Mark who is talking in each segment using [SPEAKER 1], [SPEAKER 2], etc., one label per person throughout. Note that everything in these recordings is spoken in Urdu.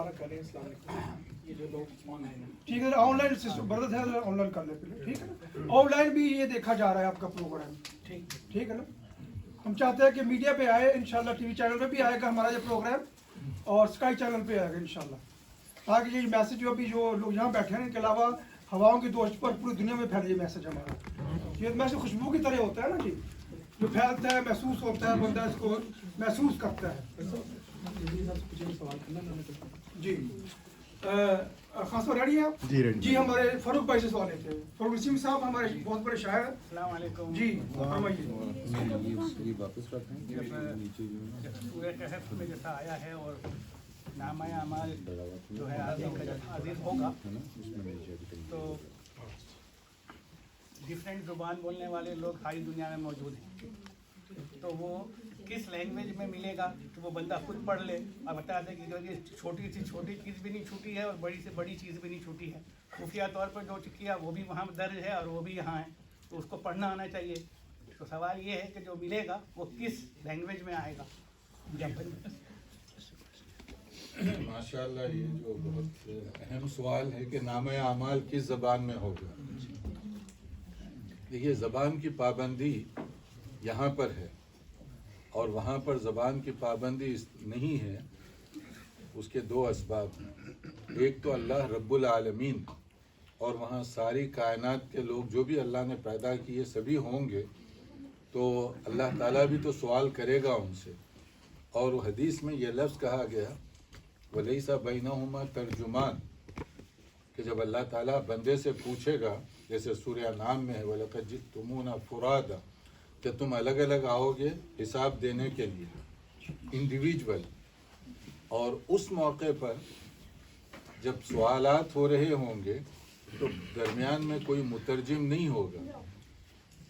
[SPEAKER 1] دوبارہ کریں. السلام علیکم. یہ جو لوگ آن لائن ہیں,
[SPEAKER 2] ٹھیک ہے, آن لائن سسٹم برد ہے, آن لائن کر لیں پہلے, ٹھیک ہے نا. آن لائن بھی یہ دیکھا جا رہا ہے آپ کا پروگرام, ٹھیک ہے نا. ہم چاہتے ہیں کہ میڈیا پہ آئے, انشاءاللہ ٹی وی چینل پہ بھی آئے گا ہمارا یہ پروگرام, اور اسکائی چینل پہ آئے گا انشاءاللہ, تاکہ یہ میسج جو ابھی جو لوگ یہاں بیٹھے ہیں ان کے علاوہ ہواؤں کی دوست پر پوری دنیا میں پھیلے یہ میسج ہمارا. یہ میسج خوشبو کی طرح ہوتا ہے نا جی, جو پھیلتا ہے, محسوس ہوتا ہے, بندہ اس کو محسوس کرتا ہے.
[SPEAKER 1] سوال کرنا
[SPEAKER 2] جی خاص طور ریڈی ہیں آپ؟ جی ہمارے فاروق بھائی سے سوال لیتے ہیں. فاروق نسیم صاحب ہمارے بہت بڑے شاعر ہیں.
[SPEAKER 3] السلام علیکم.
[SPEAKER 2] جی فرمائیے.
[SPEAKER 3] سورہ کہف میں جیسا آیا ہے اور نامہ اعمال جو ہے عزیز ہوگا, تو ڈفرینٹ زبان بولنے والے لوگ ساری دنیا میں موجود ہیں, تو وہ کس لینگویج میں ملے گا کہ وہ بندہ خود پڑھ لے اور بتا دے کہ یہ چھوٹی سی چھوٹی چیز بھی نہیں چھوٹی ہے اور بڑی سے بڑی چیز بھی نہیں چھوٹی ہے. خفیہ طور پر جو کیا وہ بھی وہاں درج ہے اور وہ بھی یہاں ہے, تو اس کو پڑھنا آنا چاہیے. تو سوال یہ ہے کہ جو ملے گا وہ کس لینگویج میں آئے گا.
[SPEAKER 4] ماشاء اللہ, یہ جو بہت اہم سوال ہے کہ نامہ اعمال کس زبان میں ہوگا. دیکھیے, زبان کی پابندی یہاں پر ہے اور وہاں پر زبان کی پابندی نہیں ہے. اس کے دو اسباب ہیں. ایک تو اللہ رب العالمین اور وہاں ساری کائنات کے لوگ جو بھی اللہ نے پیدا کیے سبھی ہوں گے, تو اللہ تعالیٰ بھی تو سوال کرے گا ان سے. اور وہ حدیث میں یہ لفظ کہا گیا وَلَيْسَ بَيْنَهُمَا تَرْجُمَانٌ, کہ جب اللہ تعالیٰ بندے سے پوچھے گا, جیسے سورہ انعام میں ہے وَلَقَدْ جِئْتُمُونَا فُرَادًا, کہ تم الگ الگ آؤ گے حساب دینے کے لیے انڈیویجول, اور اس موقع پر جب سوالات ہو رہے ہوں گے تو درمیان میں کوئی مترجم نہیں ہوگا.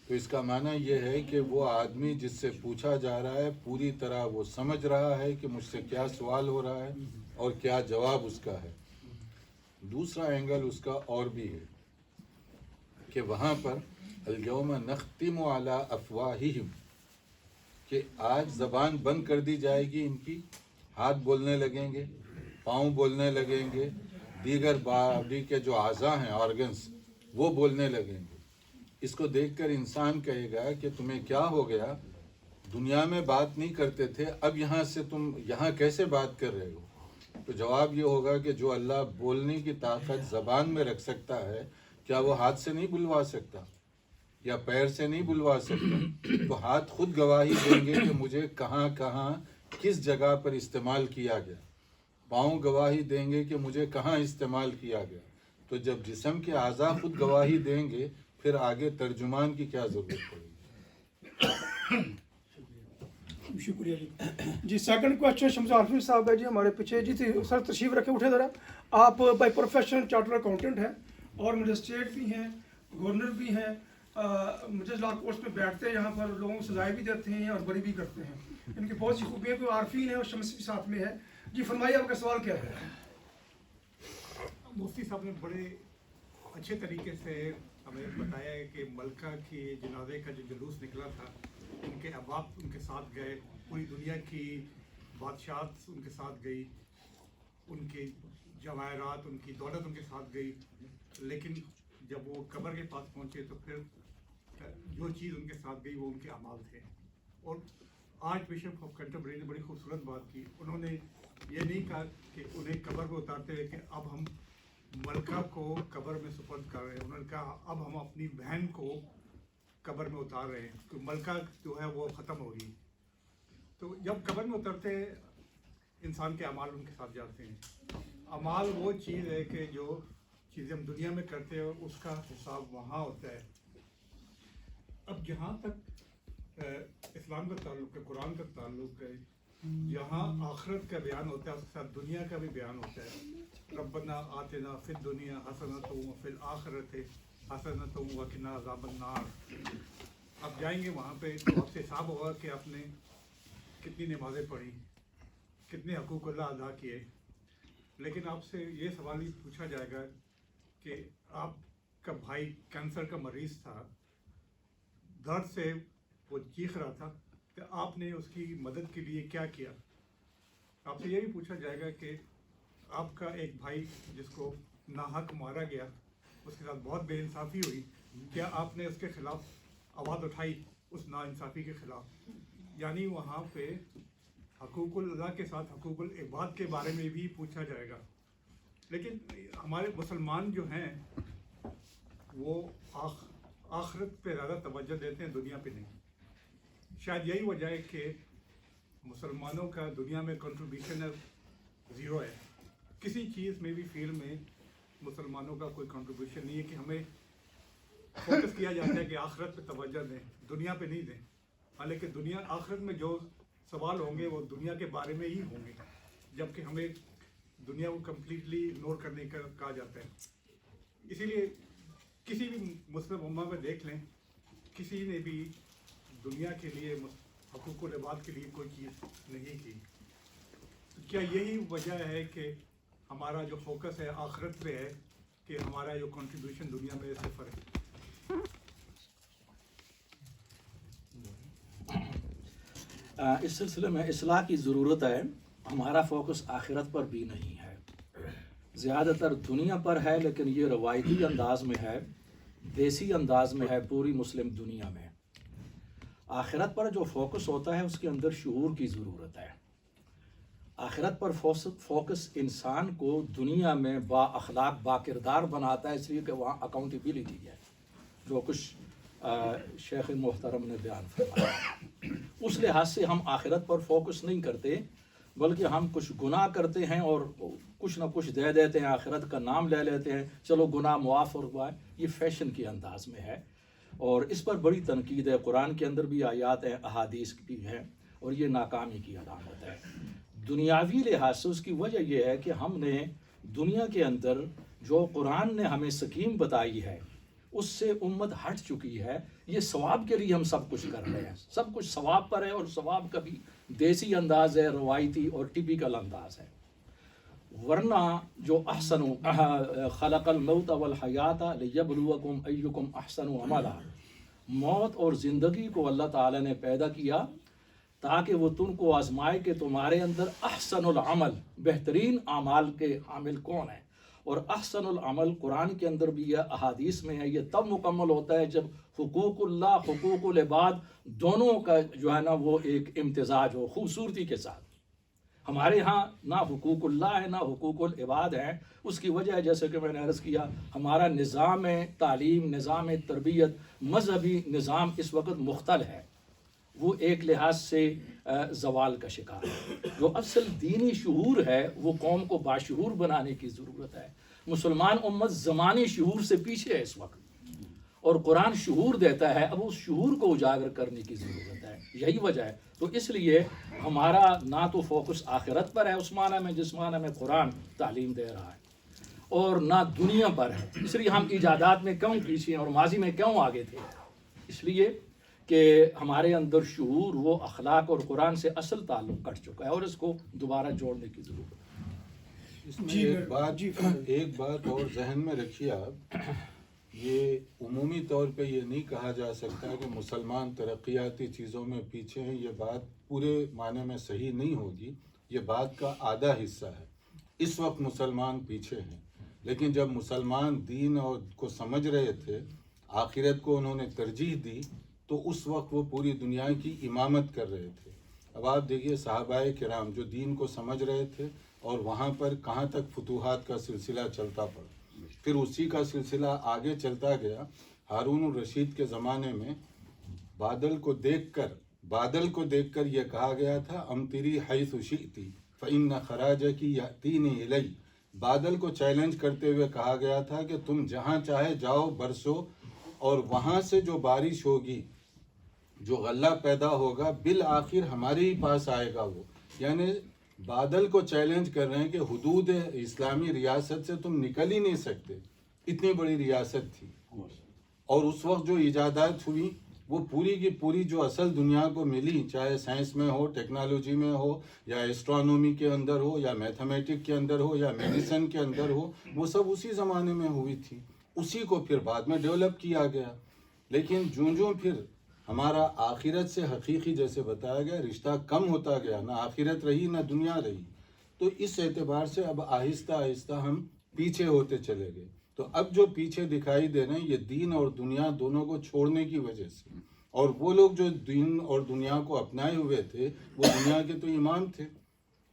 [SPEAKER 4] تو اس کا معنی یہ ہے کہ وہ آدمی جس سے پوچھا جا رہا ہے پوری طرح وہ سمجھ رہا ہے کہ مجھ سے کیا سوال ہو رہا ہے اور کیا جواب اس کا ہے. دوسرا اینگل اس کا اور بھی ہے کہ وہاں پر الیوم نختم علی افواہہم, کہ آج زبان بند کر دی جائے گی ان کی, ہاتھ بولنے لگیں گے, پاؤں بولنے لگیں گے, دیگر باڈی کے جو اعضاء ہیں آرگنس وہ بولنے لگیں گے. اس کو دیکھ کر انسان کہے گا کہ تمہیں کیا ہو گیا, دنیا میں بات نہیں کرتے تھے, اب یہاں سے تم یہاں کیسے بات کر رہے ہو. تو جواب یہ ہوگا کہ جو اللہ بولنے کی طاقت زبان میں رکھ سکتا ہے, کیا وہ ہاتھ سے نہیں بلوا سکتا یا پیر سے نہیں بلوا سکتا. تو ہاتھ خود گواہی دیں گے کہ مجھے کہاں کہاں کس جگہ پر استعمال کیا گیا, پاؤں گواہی دیں گے کہ مجھے کہاں استعمال کیا گیا. تو جب جسم کے اعضاء خود گواہی دیں گے پھر آگے ترجمان کی کیا ضرورت پڑے گی.
[SPEAKER 2] شکریہ جی. جی سیکنڈ کوشچن شمس عارفی صاحب ہے جی ہمارے پیچھے. جی سر تشریف رکھے, اٹھے ذرا. آپ بائی پروفیشنل چارٹر اکاؤنٹنٹ ہیں اور مجسٹریٹ بھی ہیں, گورنر بھی ہیں, مجلس لا کورس میں بیٹھتے ہیں, یہاں پر لوگوں کو سزائیں بھی دیتے ہیں اور بری بھی کرتے ہیں. ان کی بہت سی خوبیاں کوئی عارفین ہیں اور شمس بھی ساتھ میں ہے. جی فرمائیے آپ کا سوال کیا ہے.
[SPEAKER 5] مفتی صاحب نے بڑے اچھے طریقے سے ہمیں بتایا ہے کہ ملکہ کی جنازے کا جو جلوس نکلا تھا, ان کے احباب ان کے ساتھ گئے, پوری دنیا کی بادشاہت ان کے ساتھ گئی, ان کے جواہرات ان کی دولت ان کے ساتھ گئی, لیکن جب وہ قبر کے پاس پہنچے تو پھر جو چیز ان کے ساتھ گئی وہ ان کے اعمال تھے. اور آرچ بشپ آف کینٹربری نے بڑی خوبصورت بات کی. انہوں نے یہ نہیں کہا کہ انہیں قبر میں اتارتے ہوئے کہ اب ہم ملکہ کو قبر میں سپرد کر رہے ہیں, انہوں نے کہا اب ہم اپنی بہن کو قبر میں اتار رہے ہیں, تو ملکہ جو ہے وہ ختم ہو گئی. تو جب قبر میں اترتے انسان کے اعمال ان کے ساتھ جاتے ہیں. اعمال وہ چیز ہے کہ جو چیزیں ہم دنیا میں کرتے ہیں اس کا حساب وہاں ہوتا ہے. اب جہاں تک اسلام کا تعلق ہے, قرآن کا تعلق ہے, جہاں آخرت کا بیان ہوتا ہے اس کے ساتھ دنیا کا بھی بیان ہوتا ہے. ربنا آتنا فی الدنیا حسنۃ وفی الآخرۃ حسنۃ وقنا عذاب النار. آپ جائیں گے وہاں پہ تو آپ سے حساب ہوگا کہ آپ نے کتنی نمازیں پڑھی, کتنے حقوق اللہ ادا کیے. لیکن آپ سے یہ سوال ہی پوچھا جائے گا کہ آپ کا بھائی کینسر کا مریض تھا, درد سے وہ چیخ رہا تھا, کہ آپ نے اس کی مدد کے لیے کیا کیا. آپ سے یہ بھی پوچھا جائے گا کہ آپ کا ایک بھائی جس کو ناحق مارا گیا، اس کے ساتھ بہت بے انصافی ہوئی، کیا آپ نے اس کے خلاف آواز اٹھائی اس ناانصافی کے خلاف؟ یعنی وہاں پہ حقوق اللہ کے ساتھ حقوق العباد کے بارے میں بھی پوچھا جائے گا. لیکن ہمارے مسلمان جو ہیں وہ آخرت پہ زیادہ توجہ دیتے ہیں، دنیا پہ نہیں. شاید یہی وجہ ہے کہ مسلمانوں کا دنیا میں کنٹریبیوشن زیرو ہے. کسی چیز میں بھی فیلڈ میں مسلمانوں کا کوئی کنٹریبیوشن نہیں ہے کہ ہمیں فوکس کیا جاتا ہے کہ آخرت پہ توجہ دیں، دنیا پہ نہیں دیں. حالانکہ دنیا آخرت میں جو سوال ہوں گے وہ دنیا کے بارے میں ہی ہوں گے، جبکہ ہمیں دنیا کو کمپلیٹلی اگنور کرنے کا کہا جاتا ہے. اسی لیے کسی بھی مسلم امہ میں دیکھ لیں، کسی نے بھی دنیا کے لیے حقوق العباد کے لیے کوئی چیز نہیں کی. کیا یہی وجہ ہے کہ ہمارا جو فوکس ہے آخرت پہ ہے کہ ہمارا جو کنٹریبیوشن دنیا میں صفر ہے؟
[SPEAKER 6] اس سلسلے میں اصلاح کی ضرورت ہے. ہمارا فوکس آخرت پر بھی نہیں ہے، زیادہ تر دنیا پر ہے، لیکن یہ روایتی انداز میں ہے، دیسی انداز میں ہے پوری مسلم دنیا میں. آخرت پر جو فوکس ہوتا ہے اس کے اندر شعور کی ضرورت ہے. آخرت پر فوکس انسان کو دنیا میں با اخلاق با کردار بناتا ہے، اس لیے کہ وہاں اکاؤنٹیبلٹی ہے، جو کچھ شیخ محترم نے بیان فرمایا. اس لحاظ سے ہم آخرت پر فوکس نہیں کرتے، بلکہ ہم کچھ گناہ کرتے ہیں اور کچھ نہ کچھ دے دیتے ہیں، آخرت کا نام لے لیتے ہیں، چلو گناہ معاف ہوا ہے. یہ فیشن کے انداز میں ہے اور اس پر بڑی تنقید ہے. قرآن کے اندر بھی آیات ہیں، احادیث بھی ہیں، اور یہ ناکامی کی علامت ہے. دنیاوی لحاظ سے اس کی وجہ یہ ہے کہ ہم نے دنیا کے اندر جو قرآن نے ہمیں سکیم بتائی ہے اس سے امت ہٹ چکی ہے. یہ ثواب کے لیے ہم سب کچھ کر رہے ہیں، سب کچھ ثواب پر ہے، اور ثواب کا بھی دیسی انداز ہے، روایتی اور ٹپیکل انداز ہے. ورنہ جو احسن خلق الموت والحیات لیبلوکم ایکم احسن عملا، موت اور زندگی کو اللہ تعالی نے پیدا کیا تاکہ وہ تم کو آزمائے کہ تمہارے اندر احسن العمل، بہترین اعمال کے حامل کون ہے. اور احسن العمل قرآن کے اندر بھی ہے، احادیث میں ہے. یہ تب مکمل ہوتا ہے جب حقوق اللہ حقوق العباد دونوں کا جو ہے نا وہ ایک امتزاج ہو خوبصورتی کے ساتھ. ہمارے ہاں نہ حقوق اللہ ہے نہ حقوق العباد ہیں. اس کی وجہ ہے جیسے کہ میں نے عرض کیا، ہمارا نظام تعلیم، نظام تربیت، مذہبی نظام اس وقت مختل ہے، وہ ایک لحاظ سے زوال کا شکار ہے. جو اصل دینی شعور ہے وہ قوم کو باشعور بنانے کی ضرورت ہے. مسلمان امت زمانی شعور سے پیچھے ہے اس وقت، اور قرآن شعور دیتا ہے، اب اس شعور کو اجاگر کرنے کی ضرورت ہے. یہی وجہ ہے. تو اس لیے ہمارا نہ تو فوکس آخرت پر ہے اس معنی میں جس معنی میں قرآن تعلیم دے رہا ہے، اور نہ دنیا پر ہے. اس لیے ہم ایجادات میں کیوں پیچھے ہیں اور ماضی میں کیوں آگے تھے؟ اس لیے کہ ہمارے اندر شعور، وہ اخلاق اور قرآن سے اصل تعلق کٹ چکا ہے، اور اس کو دوبارہ جوڑنے کی ضرورت ہے.
[SPEAKER 4] اس میں ایک بات اور ذہن میں رکھیے آپ، یہ عمومی طور پہ یہ نہیں کہا جا سکتا کہ مسلمان ترقیاتی چیزوں میں پیچھے ہیں. یہ بات پورے معنی میں صحیح نہیں ہوگی، یہ بات کا آدھا حصہ ہے. اس وقت مسلمان پیچھے ہیں، لیکن جب مسلمان دین اور کو سمجھ رہے تھے، آخرت کو انہوں نے ترجیح دی، تو اس وقت وہ پوری دنیا کی امامت کر رہے تھے. اب آپ دیکھیے صحابہ کرام جو دین کو سمجھ رہے تھے، اور وہاں پر کہاں تک فتوحات کا سلسلہ چلتا پڑا. پھر اسی کا سلسلہ آگے چلتا گیا. ہارون الرشید کے زمانے میں بادل کو دیکھ کر یہ کہا گیا تھا امطری حیث شئتی فإن خراجک یأتینی الی. بادل کو چیلنج کرتے ہوئے کہا گیا تھا کہ تم جہاں چاہے جاؤ برسو، اور وہاں سے جو بارش ہوگی، جو غلہ پیدا ہوگا، بالآخر ہمارے ہی پاس آئے گا وہ. یعنی بادل کو چیلنج کر رہے ہیں کہ حدود اسلامی ریاست سے تم نکل ہی نہیں سکتے. اتنی بڑی ریاست تھی، اور اس وقت جو ایجادات ہوئی وہ پوری کی پوری جو اصل دنیا کو ملی، چاہے سائنس میں ہو، ٹیکنالوجی میں ہو، یا ایسٹرونومی کے اندر ہو، یا میتھمیٹک کے اندر ہو، یا میڈیسن کے اندر ہو، وہ سب اسی زمانے میں ہوئی تھی. اسی کو پھر بعد میں ڈیولپ کیا گیا. لیکن جوں پھر ہمارا آخرت سے حقیقی جیسے بتایا گیا رشتہ کم ہوتا گیا، نہ آخرت رہی نہ دنیا رہی. تو اس اعتبار سے اب آہستہ آہستہ ہم پیچھے ہوتے چلے گئے. تو اب جو پیچھے دکھائی دے رہے ہیں یہ دین اور دنیا دونوں کو چھوڑنے کی وجہ سے. اور وہ لوگ جو دین اور دنیا کو اپنائے ہوئے تھے وہ دنیا کے تو امام تھے.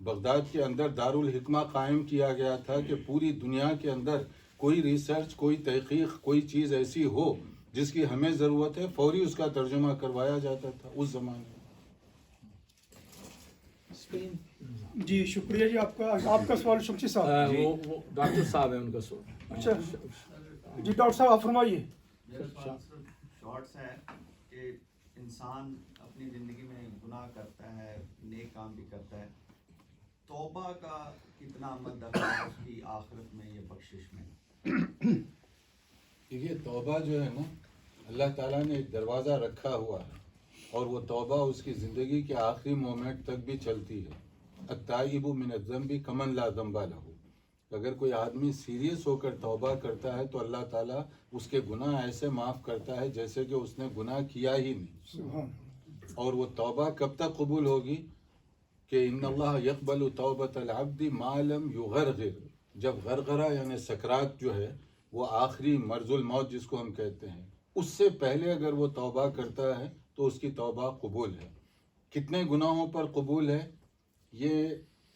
[SPEAKER 4] بغداد کے اندر دارالحکمہ قائم کیا گیا تھا کہ پوری دنیا کے اندر کوئی ریسرچ، کوئی تحقیق، کوئی چیز ایسی ہو جس کی ہمیں ضرورت ہے، فوری اس کا ترجمہ کروایا جاتا تھا اس زمانے میں.
[SPEAKER 2] جی شکریہ جی. آپ کا سوال شمسی صاحب.
[SPEAKER 6] وہ ڈاکٹر صاحب ہیں ان کا سوال.
[SPEAKER 2] اچھا جی ڈاکٹر صاحب آپ فرمائیے.
[SPEAKER 7] شارٹس ہے کہ انسان اپنی زندگی میں گناہ کرتا ہے، نیک کام بھی کرتا ہے، توبہ کا کتنا عمل دخل ہے اس کی آخرت میں یا بخشش میں؟
[SPEAKER 4] یہ توبہ جو ہے نا اللہ تعالیٰ نے ایک دروازہ رکھا ہوا ہے اور وہ توبہ اس کی زندگی کے آخری مومنٹ تک بھی چلتی ہے. التائب من الذنب کمن لا ذنب لہ. اگر کوئی آدمی سیریس ہو کر توبہ کرتا ہے تو اللہ تعالیٰ اس کے گناہ ایسے معاف کرتا ہے جیسے کہ اس نے گناہ کیا ہی نہیں. اور وہ توبہ کب تک قبول ہوگی کہ ان اللہ یقبل توبۃ العبد ما لم یغرغر. جب غرغرہ یعنی سکرات جو ہے وہ آخری مرض الموت جس کو ہم کہتے ہیں، اس سے پہلے اگر وہ توبہ کرتا ہے تو اس کی توبہ قبول ہے. کتنے گناہوں پر قبول ہے یہ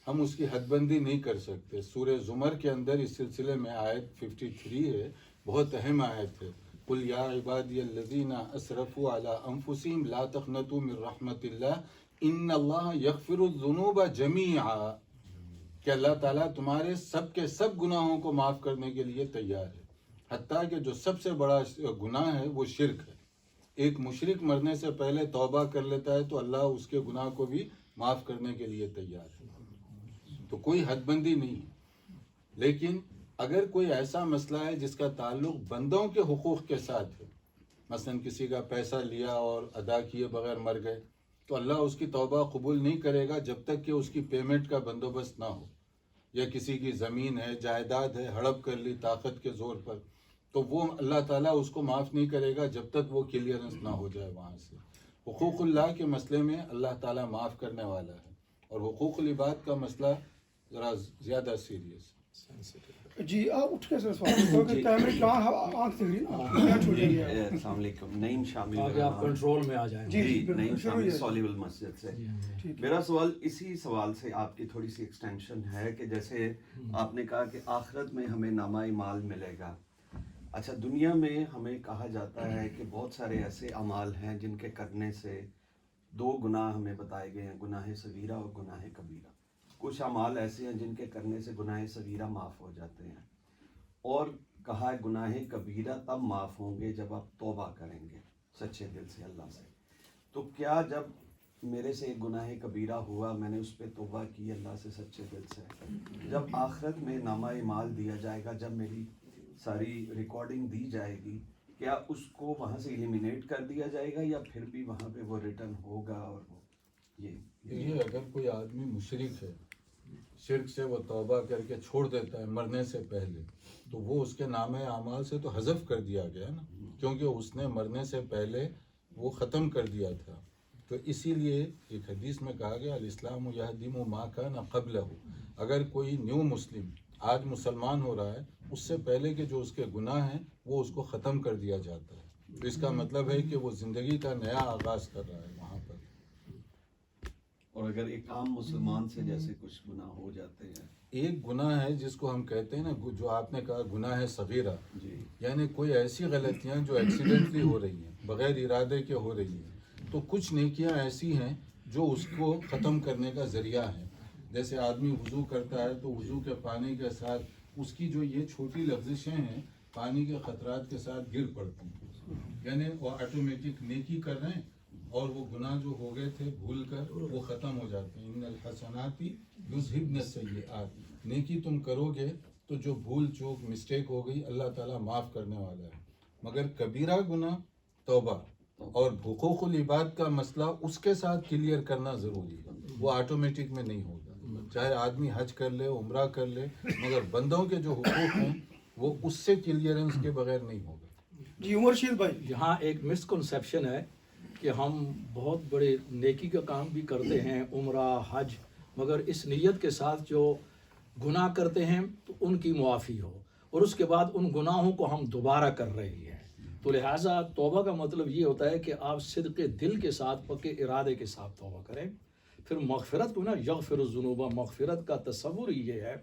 [SPEAKER 4] ہم اس کی حد بندی نہیں کر سکتے. سورہ زمر کے اندر اس سلسلے میں آیت 53 ہے، بہت اہم آیت ہے. قل یا عبادی الذین اسرفوا علی انفسہم لا تقنطوا من رحمت اللہ ان اللہ یغفر الذنوب جمیعا. کہ اللہ تعالیٰ تمہارے سب کے سب گناہوں کو معاف کرنے کے لیے تیار ہے، حتیٰ کہ جو سب سے بڑا گناہ ہے وہ شرک ہے. ایک مشرک مرنے سے پہلے توبہ کر لیتا ہے تو اللہ اس کے گناہ کو بھی معاف کرنے کے لیے تیار ہے. تو کوئی حد بندی نہیں ہے. لیکن اگر کوئی ایسا مسئلہ ہے جس کا تعلق بندوں کے حقوق کے ساتھ ہے، مثلا کسی کا پیسہ لیا اور ادا کیے بغیر مر گئے، تو اللہ اس کی توبہ قبول نہیں کرے گا جب تک کہ اس کی پیمنٹ کا بندوبست نہ ہو. یا کسی کی زمین ہے، جائیداد ہے، ہڑپ کر لی طاقت کے زور پر، تو وہ اللہ تعالیٰ اس کو معاف نہیں کرے گا جب تک وہ کلیئرنس نہ ہو جائے وہاں سے. حقوق اللہ کے مسئلے میں اللہ تعالیٰ معاف کرنے والا ہے، اور حقوق العباد کا مسئلہ ذرا زیادہ سیریس.
[SPEAKER 2] جی آپ اٹھ کے سر سوال کیمرے کہاں آنکھ سے کیا چھوڑی ہے.
[SPEAKER 8] السلام علیکم. نعیم شامل
[SPEAKER 6] آگے آپ کنٹرول میں آ جائیں.
[SPEAKER 2] جی
[SPEAKER 8] نعیم شامل سالیول مسجد سے. میرا سوال اسی سوال سے آپ کی تھوڑی سی ایکسٹینشن ہے کہ جیسے آپ نے کہا کہ آخرت میں ہمیں نامہ اعمال ملے گا. اچھا دنیا میں ہمیں کہا جاتا ہے کہ بہت سارے ایسے اعمال ہیں جن کے کرنے سے دو گناہ ہمیں بتائے گئے ہیں، گناہ صغیرہ اور گناہ کبیرہ. کچھ اعمال ایسے ہیں جن کے کرنے سے گناہ صغیرہ معاف ہو جاتے ہیں، اور کہا ہے گناہ کبیرہ تب معاف ہوں گے جب آپ توبہ کریں گے سچے دل سے اللہ سے. تو کیا جب میرے سے ایک گناہ کبیرہ ہوا، میں نے اس پہ توبہ کی اللہ سے سچے دل سے، جب آخرت میں نامہ اعمال دیا جائے گا، جب میری ساری ریکارڈنگ دی جائے گی، کیا اس کو وہاں سے ایلیمینیٹ کر دیا جائے گا یا پھر بھی وہاں پہ وہ ریٹرن ہوگا؟ اور وہ
[SPEAKER 4] یہ اگر کوئی آدمی مشرک ہے، شرک سے وہ توبہ کر کے چھوڑ دیتا ہے مرنے سے پہلے، تو وہ اس کے نامہ اعمال سے تو حذف کر دیا گیا نا، کیونکہ اس نے مرنے سے پہلے وہ ختم کر دیا تھا. تو اسی لیے ایک حدیث میں کہا گیا الاسلام یہدم ما کان قبلہ. اگر کوئی نیو مسلم آج مسلمان ہو رہا ہے، اس سے پہلے کے جو اس کے گناہ ہیں وہ اس کو ختم کر دیا جاتا ہے. تو اس کا مطلب ہے کہ وہ زندگی کا نیا آغاز کر رہا ہے وہاں پر.
[SPEAKER 8] اور اگر ایک عام مسلمان سے جیسے کچھ گناہ ہو جاتے ہیں،
[SPEAKER 4] ایک گناہ ہے جس کو ہم کہتے ہیں نا، جو آپ نے کہا گناہ صغیرہ،
[SPEAKER 8] جی
[SPEAKER 4] یعنی کوئی ایسی غلطیاں جو ایکسیڈنٹلی ہو رہی ہیں، بغیر ارادے کے ہو رہی ہیں. تو کچھ نیکیاں ایسی ہیں جو اس کو ختم کرنے کا ذریعہ ہیں. جیسے آدمی وضو کرتا ہے تو وضو کے پانی کے ساتھ اس کی جو یہ چھوٹی لغزشیں ہیں پانی کے خطرات کے ساتھ گر پڑتی ہیں، یعنی وہ آٹومیٹک نیکی کر رہے ہیں اور وہ گناہ جو ہو گئے تھے بھول کر وہ ختم ہو جاتے ہیں. ان الحسنات یذہبن السیئات. نیکی تم کرو گے تو جو بھول چوک مسٹیک ہو گئی اللہ تعالیٰ معاف کرنے والا ہے. مگر کبیرہ گناہ توبہ اور حقوق العباد کا مسئلہ اس کے ساتھ کلیئر کرنا ضروری ہے. وہ آٹومیٹک میں نہیں ہوگا، چاہے آدمی حج کر لے، عمرہ کر لے، مگر بندوں کے جو حقوق ہیں وہ اس سے کلیئرنس کے بغیر نہیں ہوگا.
[SPEAKER 2] جی عمر شیر بھائی.
[SPEAKER 6] یہاں ایک مسکنسیپشن ہے کہ ہم بہت بڑے نیکی کا کام بھی کرتے ہیں، عمرہ، حج، مگر اس نیت کے ساتھ جو گناہ کرتے ہیں تو ان کی معافی ہو، اور اس کے بعد ان گناہوں کو ہم دوبارہ کر رہے ہیں۔ تو لہٰذا توبہ کا مطلب یہ ہوتا ہے کہ آپ صدق دل کے ساتھ، پکے ارادے کے ساتھ توبہ کریں۔ پھر مغفرت کو نا یغفر الذنوب، مغفرت کا تصور یہ ہے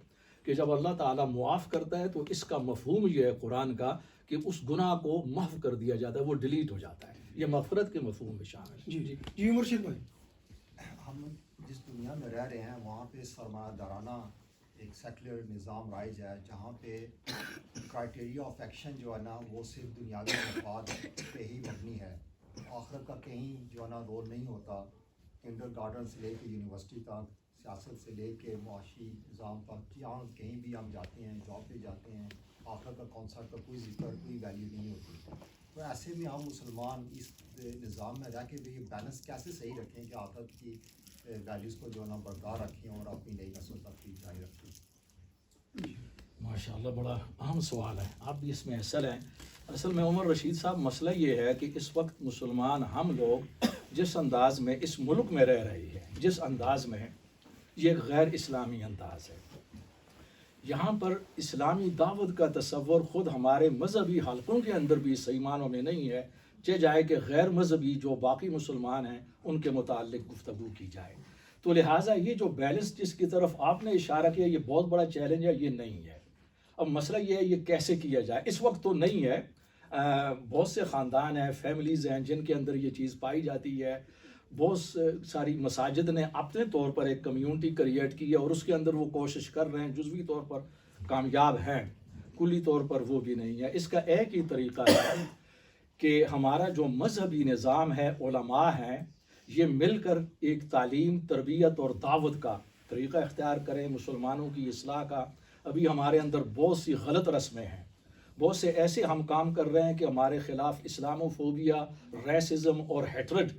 [SPEAKER 6] کہ جب اللہ تعالیٰ معاف کرتا ہے تو اس کا مفہوم یہ ہے قرآن کا کہ اس گناہ کو محو کر دیا جاتا ہے، وہ ڈیلیٹ ہو جاتا ہے۔ یہ مغفرت کے مفہوم میں شامل ہے۔
[SPEAKER 2] جی مرشد بھائی،
[SPEAKER 9] ہم جس دنیا میں رہ رہے ہیں وہاں پہ سرمایہ دارانہ ایک سیکولر نظام رائج ہے، جہاں پہ کرائٹیریا آف ایکشن جو ہے نا وہ صرف دنیاوی مفاد پہ ہی مبنی ہے، آخرت کا کہیں جو ہے نا رول نہیں ہوتا۔ کنڈر گارڈن سے لے کے یونیورسٹی تک، سیاست سے لے کے معاشی نظام تک، جہاں کہیں بھی ہم جاتے ہیں، جاب پہ جاتے ہیں، آخرت کا کانسیپٹ کا کوئی ذکر، کوئی ویلیو نہیں ہوتی۔ تو ایسے میں ہم مسلمان اس نظام میں رہ کے بھی یہ بیلنس کیسے صحیح رکھیں کہ آخرت کی ویلیوز کو جو ہے نا برقرار رکھیں اور اپنی نئی نسل تک بھی جاری رکھیں؟
[SPEAKER 6] ماشاء اللہ، بڑا اہم سوال ہے، آپ بھی اس میں اصل میں عمر رشید صاحب، مسئلہ یہ ہے کہ اس وقت مسلمان ہم لوگ جس انداز میں اس ملک میں رہ رہے ہیں، جس انداز میں، یہ ایک غیر اسلامی انداز ہے۔ یہاں پر اسلامی دعوت کا تصور خود ہمارے مذہبی حلقوں کے اندر بھی صحیح معنوں میں نہیں ہے، چہ جائے کہ غیر مذہبی جو باقی مسلمان ہیں ان کے متعلق گفتگو کی جائے۔ تو لہٰذا یہ جو بیلنس جس کی طرف آپ نے اشارہ کیا، یہ بہت بڑا چیلنج ہے، یہ نہیں ہے۔ اب مسئلہ یہ ہے یہ کیسے کیا جائے، اس وقت تو نہیں ہے۔ بہت سے خاندان ہیں، فیملیز ہیں جن کے اندر یہ چیز پائی جاتی ہے۔ بہت ساری مساجد نے اپنے طور پر ایک کمیونٹی کریٹ کی ہے اور اس کے اندر وہ کوشش کر رہے ہیں، جزوی طور پر کامیاب ہیں، کلی طور پر وہ بھی نہیں ہے۔ اس کا ایک ہی طریقہ ہے کہ ہمارا جو مذہبی نظام ہے، علماء ہیں، یہ مل کر ایک تعلیم، تربیت اور دعوت کا طریقہ اختیار کریں، مسلمانوں کی اصلاح کا۔ ابھی ہمارے اندر بہت سی غلط رسمیں ہیں، بہت سے ایسے ہم کام کر رہے ہیں کہ ہمارے خلاف اسلامو فوبیا، ریسزم اور ہیٹرڈ،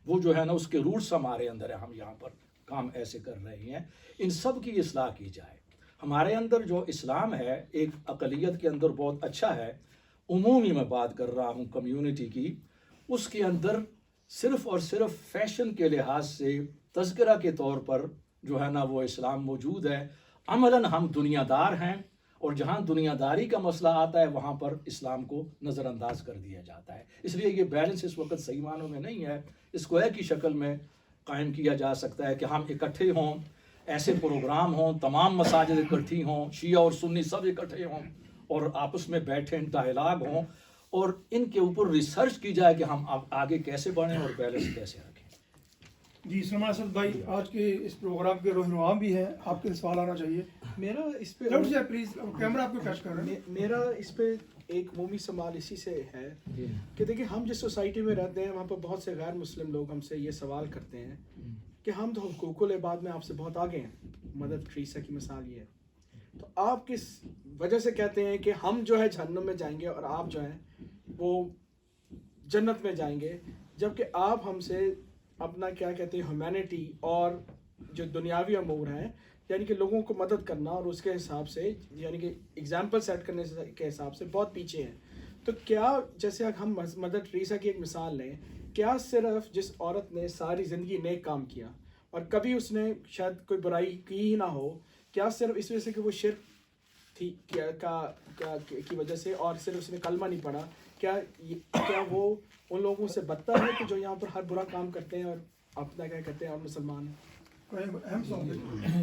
[SPEAKER 6] وہ جو ہے نا اس کے روٹس ہمارے اندر ہیں، ہم یہاں پر کام ایسے کر رہے ہیں۔ ان سب کی اصلاح کی جائے۔ ہمارے اندر جو اسلام ہے ایک اقلیت کے اندر بہت اچھا ہے، عمومی میں بات کر رہا ہوں کمیونٹی کی، اس کے اندر صرف اور صرف فیشن کے لحاظ سے تذکرہ کے طور پر جو ہے نا وہ اسلام موجود ہے۔ عملاً ہم دنیا دار ہیں، اور جہاں دنیا داری کا مسئلہ آتا ہے وہاں پر اسلام کو نظر انداز کر دیا جاتا ہے۔ اس لیے یہ بیلنس اس وقت صحیح معنوں میں نہیں ہے۔ اس کو ایک ہی شکل میں قائم کیا جا سکتا ہے کہ ہم اکٹھے ہوں، ایسے پروگرام ہوں، تمام مساجد اکٹھی ہوں، شیعہ اور سنی سب اکٹھے ہوں اور آپس میں بیٹھیں، ڈائلاگ ہوں، اور ان کے اوپر ریسرچ کی جائے کہ ہم اب آگے کیسے بڑھیں اور بیلنس کیسے رکھیں۔
[SPEAKER 2] جی سلمان اسد بھائی، آج کے اس پروگرام کے رہنما بھی ہیں، آپ کے سوال آنا چاہیے۔
[SPEAKER 1] میرا اس پہ
[SPEAKER 2] پلیز کیمرہ آپ کو کیچ کر رہے ہیں۔
[SPEAKER 1] میرا اس پہ ایک عمومی سوال اسی سے ہے کہ دیکھیں، ہم جس سوسائٹی میں رہتے ہیں وہاں پر بہت سے غیر مسلم لوگ ہم سے یہ سوال کرتے ہیں کہ ہم تو حقوق العباد میں آپ سے بہت آگے ہیں، مدر ٹریسا کی مثال یہ ہے، تو آپ کس وجہ سے کہتے ہیں کہ ہم جو ہے جہنم میں جائیں گے اور آپ جو ہیں وہ جنت میں جائیں گے، جبکہ آپ ہم سے اپنا کیا کہتے ہیں ہیومینٹی اور جو دنیاوی امور ہیں، یعنی کہ لوگوں کو مدد کرنا اور اس کے حساب سے یعنی کہ اگزامپل سیٹ کرنے کے حساب سے بہت پیچھے ہیں۔ تو کیا جیسے ہم مدر ٹریسا کی ایک مثال لیں، کیا صرف جس عورت نے ساری زندگی نیک کام کیا اور کبھی اس نے شاید کوئی برائی کی ہی نہ ہو، کیا صرف اس وجہ سے کہ وہ شرک تھی کی وجہ سے اور صرف اس نے کلمہ نہیں پڑھا، کیا وہ ان لوگوں سے بدتر ہے کہ جو یہاں پر ہر برا کام کرتے ہیں اور اپنا کیا کہتے ہیں اور مسلمان ہیں؟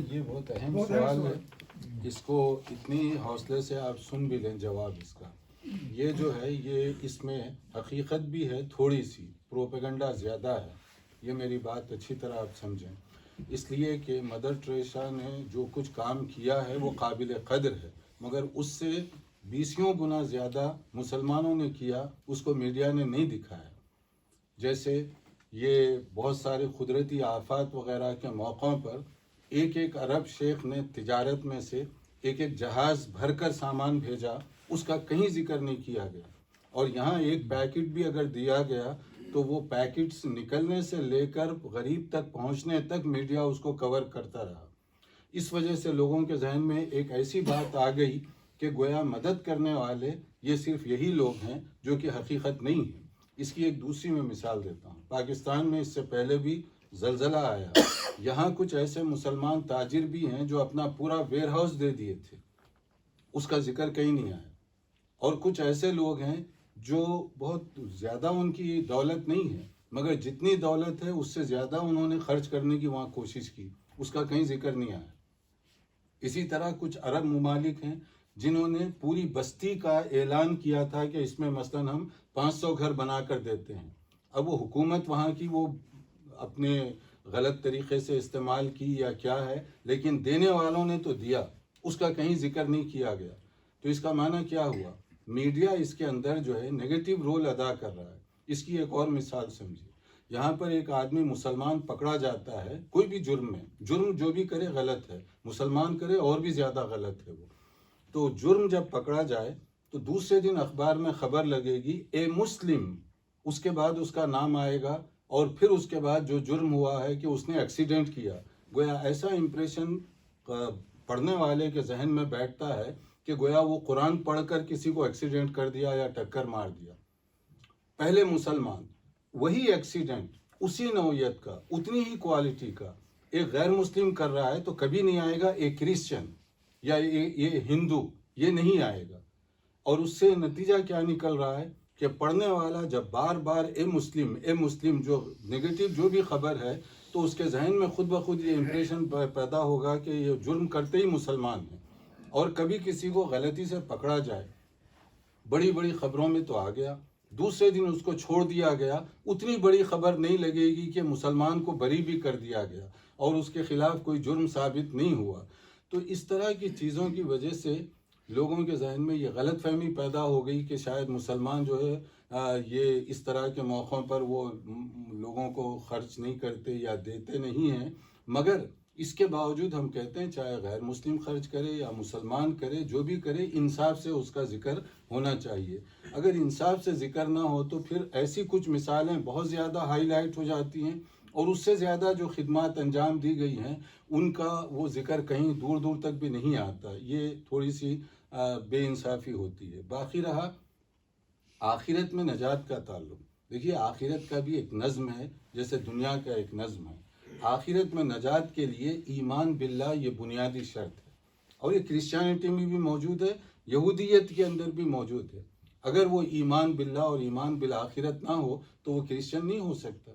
[SPEAKER 4] یہ بہت اہم سوال ہے، اس کو اتنی حوصلے سے آپ سن بھی لیں جواب اس کا۔ یہ جو ہے یہ اس میں حقیقت بھی ہے، تھوڑی سی پروپیگنڈا زیادہ ہے، یہ میری بات اچھی طرح آپ سمجھیں۔ اس لیے کہ مدر ٹریسا نے جو کچھ کام کیا ہے وہ قابل قدر ہے، مگر اس سے 20 گنا زیادہ مسلمانوں نے کیا، اس کو میڈیا نے نہیں دکھایا۔ جیسے یہ بہت سارے قدرتی آفات وغیرہ کے موقعوں پر ایک عرب شیخ نے تجارت میں سے ایک جہاز بھر کر سامان بھیجا، اس کا کہیں ذکر نہیں کیا گیا، اور یہاں ایک پیکٹ بھی اگر دیا گیا تو وہ پیکٹس نکلنے سے لے کر غریب تک پہنچنے تک میڈیا اس کو کور کرتا رہا۔ اس وجہ سے لوگوں کے ذہن میں ایک ایسی بات آ گئی کہ گویا مدد کرنے والے یہ صرف یہی لوگ ہیں، جو کہ حقیقت نہیں ہے۔ اس کی ایک دوسری میں مثال دیتا ہوں۔ پاکستان میں اس سے پہلے بھی زلزلہ آیا، یہاں کچھ ایسے مسلمان تاجر بھی ہیں جو اپنا پورا ویئر ہاؤس دے دیے تھے، اس کا ذکر کہیں نہیں آیا. اور کچھ ایسے لوگ ہیں جو بہت زیادہ ان کی دولت نہیں ہے، مگر جتنی دولت ہے اس سے زیادہ انہوں نے خرچ کرنے کی وہاں کوشش کی، اس کا کہیں ذکر نہیں آیا. اسی طرح کچھ عرب ممالک ہیں جنہوں نے پوری بستی کا اعلان کیا تھا کہ اس میں مثلاً ہم 500 گھر بنا کر دیتے ہیں. اب وہ حکومت وہاں کی وہ اپنے غلط طریقے سے استعمال کی یا کیا ہے، لیکن دینے والوں نے تو دیا، اس کا کہیں ذکر نہیں کیا گیا. تو اس کا معنی کیا ہوا؟ میڈیا اس کے اندر جو ہے نیگیٹو رول ادا کر رہا ہے. اس کی ایک اور مثال سمجھیے، یہاں پر ایک آدمی مسلمان پکڑا جاتا ہے کوئی بھی جرم میں، جرم جو بھی کرے غلط ہے، مسلمان کرے اور بھی زیادہ غلط ہے وہ. تو جرم جب پکڑا جائے تو دوسرے دن اخبار میں خبر لگے گی اے مسلم، اس کے بعد اس کا نام آئے گا، اور پھر اس کے بعد جو جرم ہوا ہے کہ اس نے ایکسیڈنٹ کیا. گویا ایسا امپریشن پڑھنے والے کے ذہن میں بیٹھتا ہے کہ گویا وہ قرآن پڑھ کر کسی کو ایکسیڈنٹ کر دیا یا ٹکر مار دیا. پہلے مسلمان وہی ایکسیڈنٹ اسی نوعیت کا، اتنی ہی کوالٹی کا ایک غیر مسلم کر رہا ہے تو کبھی نہیں آئے گا ایک کرسچن یا یہ ہندو، یہ نہیں آئے گا. اور اس سے نتیجہ کیا نکل رہا ہے کہ پڑھنے والا جب بار بار اے مسلم جو نگیٹو جو بھی خبر ہے، تو اس کے ذہن میں خود بخود یہ امپریشن پیدا ہوگا کہ یہ جرم کرتے ہی مسلمان ہیں. اور کبھی کسی کو غلطی سے پکڑا جائے، بڑی بڑی خبروں میں تو آ گیا، دوسرے دن اس کو چھوڑ دیا گیا، اتنی بڑی خبر نہیں لگے گی کہ مسلمان کو بری بھی کر دیا گیا اور اس کے خلاف کوئی جرم ثابت نہیں ہوا. تو اس طرح کی چیزوں کی وجہ سے لوگوں کے ذہن میں یہ غلط فہمی پیدا ہو گئی کہ شاید مسلمان جو ہے یہ اس طرح کے موقعوں پر وہ لوگوں کو خرچ نہیں کرتے یا دیتے نہیں ہیں. مگر اس کے باوجود ہم کہتے ہیں چاہے غیر مسلم خرچ کرے یا مسلمان کرے، جو بھی کرے، انصاف سے اس کا ذکر ہونا چاہیے. اگر انصاف سے ذکر نہ ہو تو پھر ایسی کچھ مثالیں بہت زیادہ ہائی لائٹ ہو جاتی ہیں، اور اس سے زیادہ جو خدمات انجام دی گئی ہیں ان کا وہ ذکر کہیں دور دور تک بھی نہیں آتا. یہ تھوڑی سی بے انصافی ہوتی ہے. باقی رہا آخرت میں نجات کا تعلق. دیکھیے آخرت کا بھی ایک نظم ہے جیسے دنیا کا ایک نظم ہے. آخرت میں نجات کے لیے ایمان باللہ یہ بنیادی شرط ہے، اور یہ کرسچینٹی میں بھی موجود ہے، یہودیت کے اندر بھی موجود ہے. اگر وہ ایمان باللہ اور ایمان بالآخرت نہ ہو تو وہ کرسچن نہیں ہو سکتا،